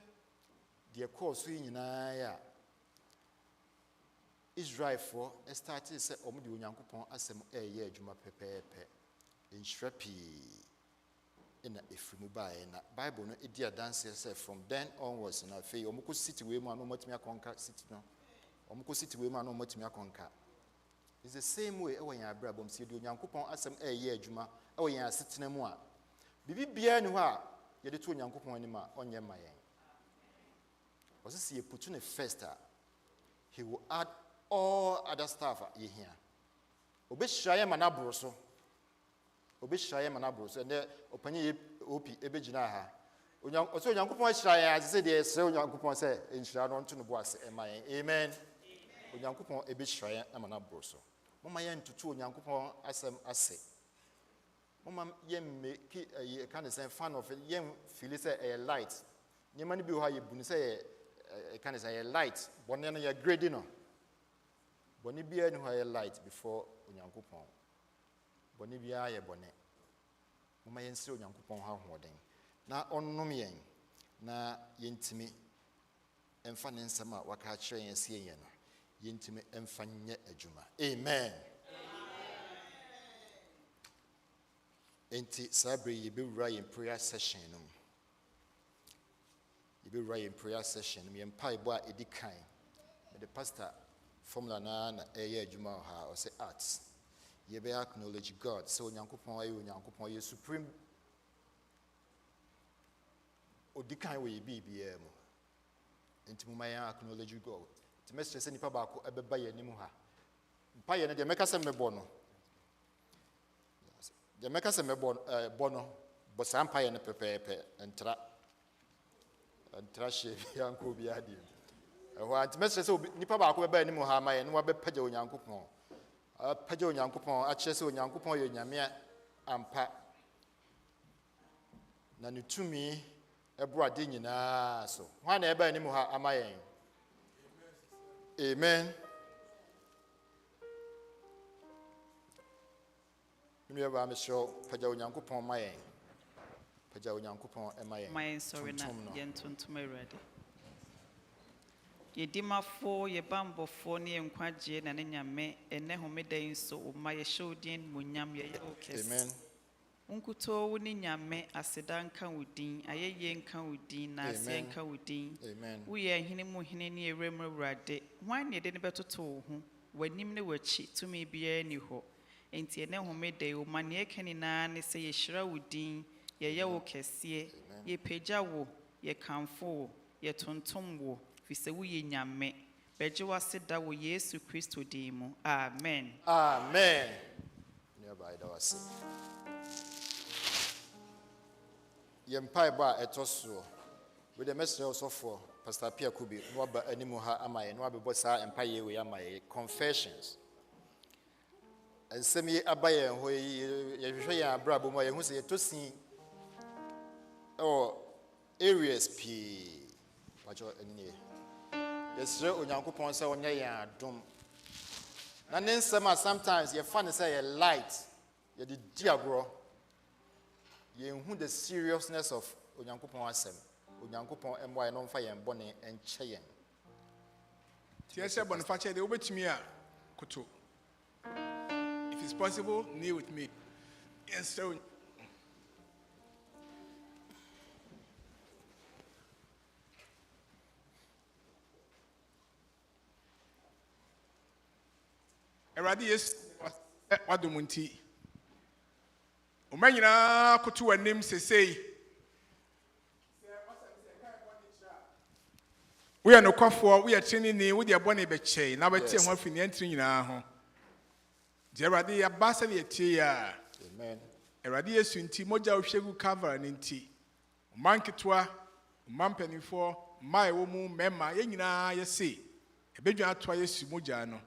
de course nyina ya Israel for started say omudi Onyankopon asem eye adwuma pepepe enhwɛ pii ina efrimu bae na Bible no edi adanse say from then onwards na fe omko city we mu anu matumi akonka city no omko city we mu anu matumi akonka. It's the same way ewe yan abrabom se de Onyankopon asem eye adwuma ewe yan asetena mu a bibi bia ni ho a ye de to Onyankopon ani ma onye ma yen. Was see put in first he will add all other stuff ye here. Obehyaye manabro so and the opanye opi ebegina ha. Onyankopon hyaye as say de se Onyankopon say enhyira no nto no bo ase ema yen. Amen. Onyankopon ebehyaye na manabro so. Mama yen tutu Onyankopon asem ase. Mama yen make kind of say fan of yen feel say a light. Nyema ni bi ho ha ye bu ni say kind of say a light. Bonne no ye grade no. Bonne bia ni ho a light before Onyankopon. Bonne bia ye bonne. Mama yen se Onyankopon ha hoden. Na onnom yen na yentimi emfa ne nsema waka kire yen se yen no. Yentimi emfa nye adwuma. Amen. Enti sabre ye be wura in prayer session no. Ye be wura in prayer session me empa ibo a edikan. The pastor formula na eye adwuma ha or say arts. Ye be acknowledge God. So Onyankopon ye supreme odikan we bibia mu. Enti mo mayan acknowledge God. Ti mestre se nipa ba ko ebeba ye nimu ha. Mpa ye ne de meka se mebo no. De meka se mebo bono bo sampa ye ne pepepe entra she yanko bi adi. Ehwa anti mestre se nipa ba ko beba ye nimu ha ma ye no be pagya Onyankopon. Pagya Onyankopon a kire se Onyankopon ye nyame ampa. Na ne tumi ebro ade nyina so. Hwa na eba ye nimu ha ama ye. Amen. Nua ba me show pagya onyankopon mayen. Pagya onyankopon emayen. My sorry na yentuntum Awurade. Yedimafo yebambofo ne enkwagye na ne nyame ene homeda nso o ma ye showdin munyam ye okes. Amen. Unkuto wo ne nyame aseda nka wodin ayeye nka wodin na ase nka wodin. Amen. Wo ye hene mu hene ne ewrem Awurade. Hwan ne de ne betoto wo ho wanim ne wachi tumi bia ni ho. Enti ene homeda o ma ne ekani na ne se ye hyira wodin ye wo kese ye pagya wo ye kamfo wo ye tontom wo fise wo ye nyame beje waseda wo Yesu Kristo din mu. Amen. Amen. Nua ba ida wase. Yempai ba etoso. We the message also for Pastor Pierre Kubi no ba animu ha amaye no abebo sa empaye we amaye confessions. Ensemi abaye ho ye hwehwe ya brabo mo ye hu se yetosin areas p wacho eni yesre onyankopon se onya ya adom na nensema sometimes ye fan say ye light ye di diagro ye hu the seriousness of onyankopon asem onyankopon emwa no mfa ye bone enche yen tie se bone fa che de obetumi a koto if it's possible kneel with me. Yes so Eradi yes wadomunti omanyina koto anim sesei we are no kwafo we are training ni we dey bone be chei na be tie ho afini antri nyina ho je eradi ya basa ne tie ya amen eradi yesu nti moja ohwegu cover ne nti omanketwa omampanifo mai wo mu mema ye nyina ye se ebedwa atwa yesu moja no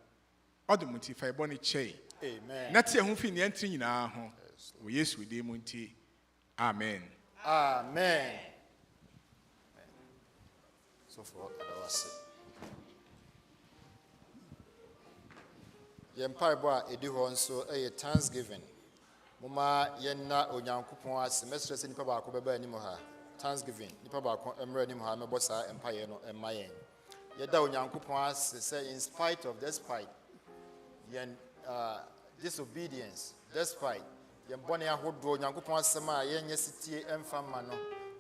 odomunti fa ebone chei amen na tie ho fini antri nyina ho wo yesu de mu nti amen amen so for that was yempai ba edi ho nso thanksgiving mama yenna onyankopon ase mestre se nipa ba ko beba anim ha thanksgiving nipa ba ko emra anim ha mebo sa empire no emayen yeda onyankopon ase say in spite of despite yen disobedience despite yen bone ahodo onyankopon asem a yenye sitie emfa ma no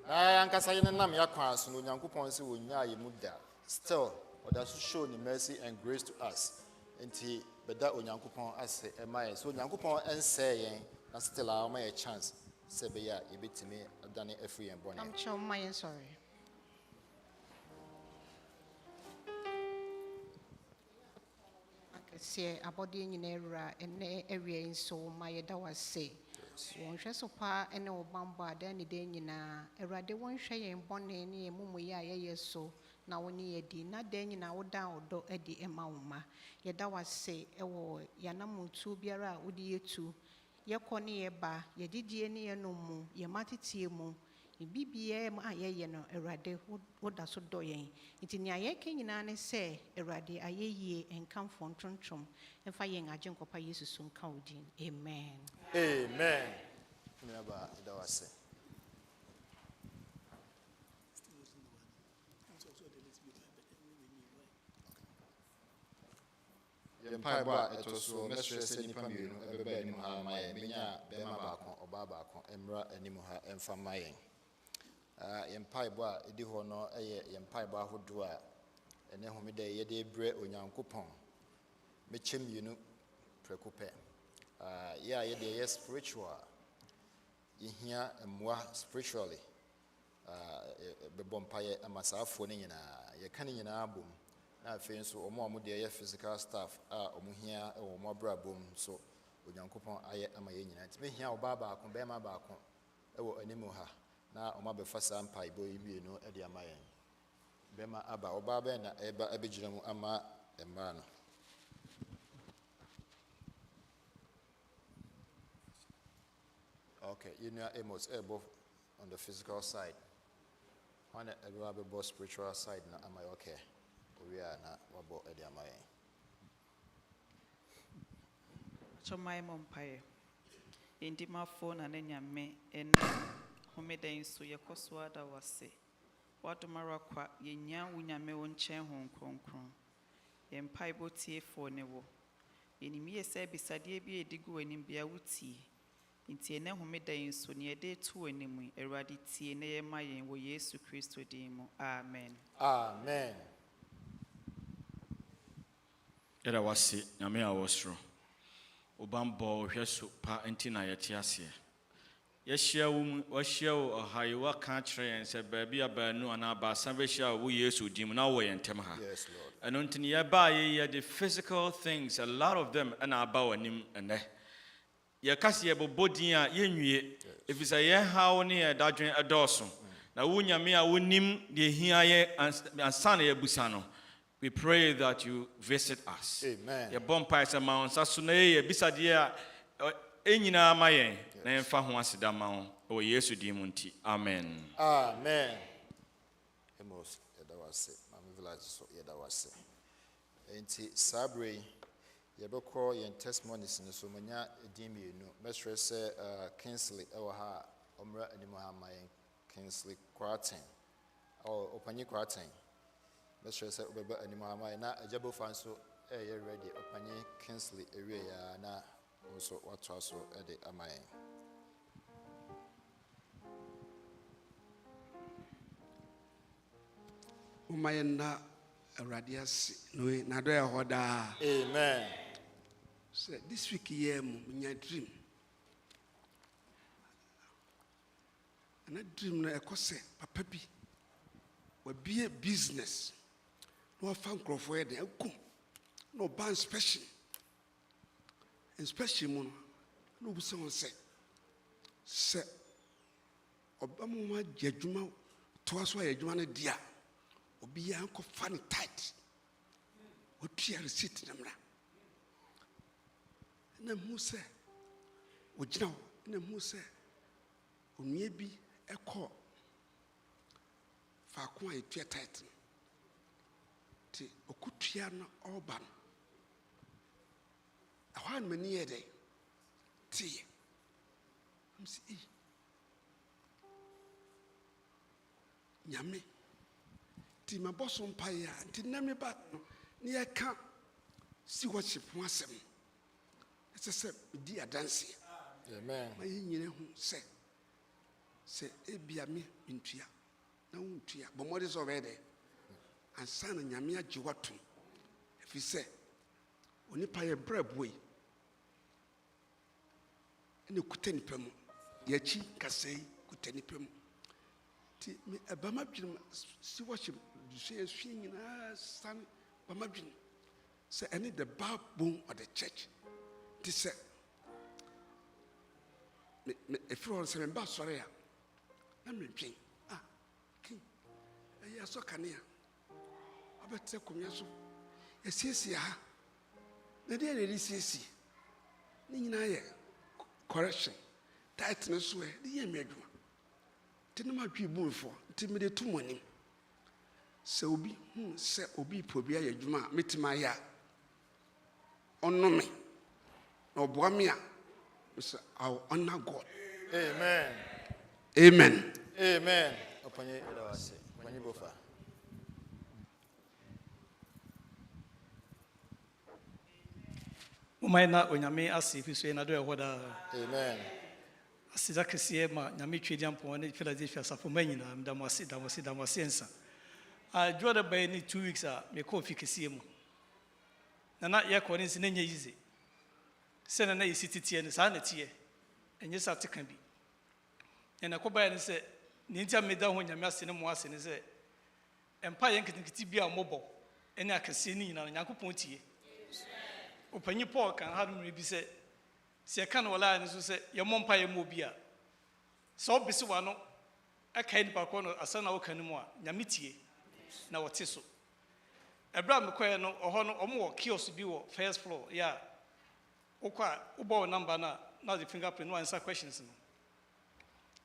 na ankasa yen nam yakwan so no onyankopon se wonya ayemuda still oda so show ni mercy and grace to us enti beda onyankopon ase emaye so onyankopon ense yen na still a ma ye chance se be ya ebetimi adane afu yen bone I'm sure my sorry. Se abodi nyina ewura ene ewie nso ma ye da wase wonhwe so pa ene obambo ada ne de nyina ewurade wonhwe yen bone ne ye mumu ye aye so na woni ye di na de nyina woda odo edi ema woma ye da wase ewo yanamutu biara wodi yetu ye kone ye ba ye didie ne ye no mu ye matetie mu bibie ma ye no ewurade woda so do yen nti ne aye ke nyina ne se ewurade ayeyie enkamfo ntontrom emfa yen agenkopa yesus so nka odin amen amen never that was yempai ba etoso mestre se nipa mienu ebeba anim ha maye menya bema baako oba baako emra anim ha emfa maye yempai ba edi ho no yempai ba hodo a ene homeda ye de bre onyankopon mechem mienu prekupe ye de ye spiritual yehia emwa spiritually bebompaye amasafo ne nyina ye kan nyina abom na afi nso omo de ye physical staff omo hia omo brabom so onyankopon aye ama ye nyina ti mehia oba baako bema baako ewo animu ha na omo befa sampa ibo imienu e de ama yen bema aba oba be na eba abegyina mu ama emma no okay you know Amos able on the physical side on the spiritual side na am I okay we are na wabo e de ama yen so my mompaye Indimafo na nenyame ene homeden so yekoso ada wase. Wadomara kwa yenya wunyame wonchen hon kronkron. Yempaibo tie fo ne wo. Enimi ese bisade bi edigu anim bia wuti. Nti ene homeden so ne ede tu animu Awurade tie ne yema yen wo Yesu Kristo din mu. Amen. Amen. Yɛda wase nyame a wɔsoro wobambɔ hwɛ so pa nti na yɛte aseɛ yɛhyia wo ɔha yi waka kyerɛ yɛn sɛ baabi a baanu anaa baasa bɛhyia wo Yesu din mu na wɔ yɛn ntam ha ɛno nti ne yɛbaa yɛyɛ physical things a lot of them ɛna aba w'anim ɛnɛ yɛka sɛ yɛbobɔ din a yɛnwie ɛfiri sɛ yɛn haw ne yɛ dadwen ɛdɔɔso na wo nyame a wonim deɛ hia yɛ ansa na yɛabusa no. We pray that you visit us. Amen. Your bompa is a mount, Sasune, Bisadia, Enina Maye, Nemfa Huasida Mount, or Yesu Dimunti. Amen. Amen. Emos, Yadawase, Mammy Village, so Yadawase. Enti Sabre, Yaboko, yen testimonies in the Sumania, Dimi, no, Mestre say, Kingsley, Oha, Omra, and Mohammed, Kingsley Quartin, or Opani Quartin. Mestre say, Ubeba, and Mohammed, na a jabo fanso, ready, Opani, Kingsley, area, na also what also at the Amay. Umayenda radiasi no na do hoda. Amen. So this week here my dream. And a dream na ekose papa bi. We be a business. No fan crofo de akum. No ban special. Inspection mo no bu say obamu ma jadwuma to aso ayadwuma na dia. Obi yanko funny tight. Otua receipt namra. Na mu se ogina na mu se onue bi ekọ fa ko etua tight. Ti okutua na oban. Ahwan mani yede. Ti. Msi nyame ti ma boso mpa ya ti na me ba ni ya ka si worship ho asem se di adanse amen ma yinyine hu se ebia me ntua na hu ntua bo mode so bede ansa na nyame agi wato efi se oni pa ye braboi ene kutani pam ya chi kasei kutani pam ti me abama dwene si worship du se nyina san bama dwene se any the backbone of the church ti se me if you se me ba sore ya na me dwen king ya so kanea abete komya so esiesie ha na de na esiesie ni nyina ye correction tightness we de ye me adwuma tinema dwi bunfo ntimede tumonim se obi pobia ya adwuma metima ya onome na oboa me a so I'll honor God. Amen. Amen. Amen. Opanye edawase. Opanye bofa. Umayna onyame asi fiso na do ehoda. Amen. Asida kese ma nyame twedi ampon ne Philadelphia safo manyina damwase ensa. A joda by ni 2 weeks a me ko fi kese mu. Na ye ko ne nsi na nya yize. Se na yisititie ne sa na tie. Enye sa teka bi. Na ko ba ne se ne ntia me da ho nyame ase ne mo ase ne se empa ye nkitikiti bi a mobo ene akese ni nyina Nyankopɔn tie. Opanyi Paul kan ha no bi se se kan wala ne so se ye mompa ye mo bi a so bisi wa no aka ni pa ko no asa na wo kan mu a nyame tie na wote so ebra me koye no oho no omo wo kiosk bi wo first floor ya okwa ubo number na the fingerprint no answer questions no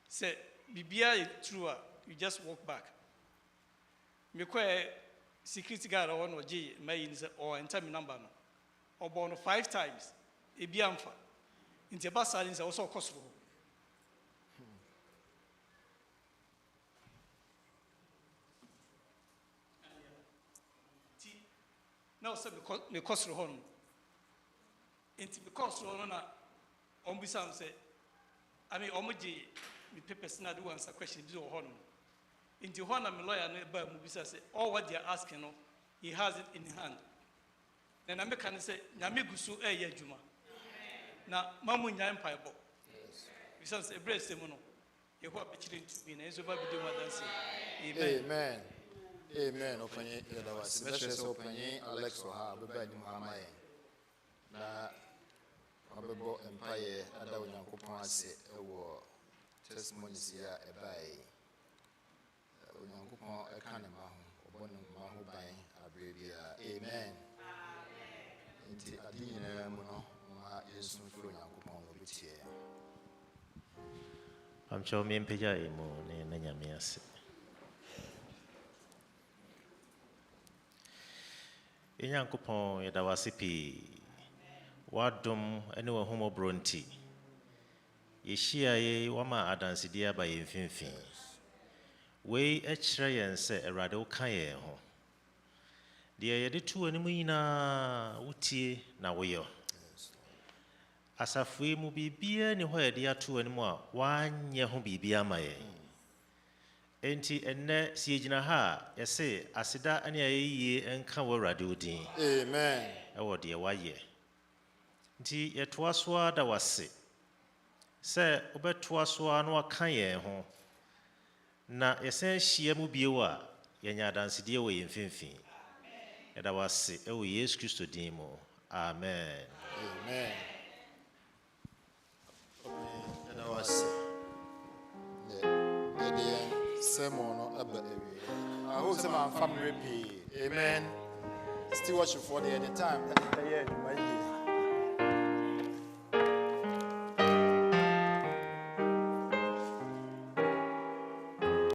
say bibia is true you just walk back me koye security guard oho no gi mai ni say o enter me number no obo no 5 times ebi amfa nti ɛba saa ne sɛ wosɛ ɔkɔ soro hɔ nti na wo sɛ mekɔ soro hɔ no nti mekɔ soro hɔ no na ɔmbisa m sɛ ɔmo gye me papers na de wo answer question bi wɔ hɔ no nti hɔ na me lawyer no ɛbaa mu bisa sɛ all what they are asking no he has it in hand na meka ne sɛ nyame gu so ɛyɛ adwuma na mamu nyae mpaebɔ bisa sɛ ɛberɛ sɛ mu no yɛhɔ abɛkyerɛ ntumi na ɛnso ba bɛdi mu adanse amen amen ɔpanyin yɛda wase mɛhyɛ sɛ ɔpanyin alex wɔ ha bɛbɛ anim ha ma yɛn na wabɛbɔ mpayɛ ada onyankopɔn ase ɛwɔ testimonies yi a ɛbaeɛ onyankopɔn ɛka ne ma ho ɔbɔ ne ma ho ban aberɛ biara amen nti ade nyinaa mu no ma yɛsu mfiri onyankopɔn wɔ bɛtiɛ amkyɛw mempagya ɛ mu ne na nyame ase nyankopɔn yɛda wase pii wadom ne wahomɔborɔ nti yɛhyiaeɛ wama adansedie aba yɛn mfimfini wei kyerɛ yɛn sɛ Awurade woka yɛn ho deɛ yɛde to anim nyinaa wotie na woyɛ asafo yi mu biribiara ni hɔ yɛde ato anim a woanyɛ ho biribi ama yɛn enti ɛnnɛ sɛ yɛgyina ha a yɛse aseda ne ayɛyie nka wɔ Awurade wo din amen ɛwɔ deɛ woayɛ nti yɛtoa so a da wase sɛ wobɛtoa so a na waka yɛn ho na yɛsan hyia mu bio a yɛnya adansedie wɔ yɛn mfimfini yɛda wase ɛwɔ Yesu Kristo din mu amen amen yɛda wase yɛde yɛn sermon no aba awie ahow sɛ mamfa mmerɛ pii amen stewardship for the time ɛyɛ adwuma yie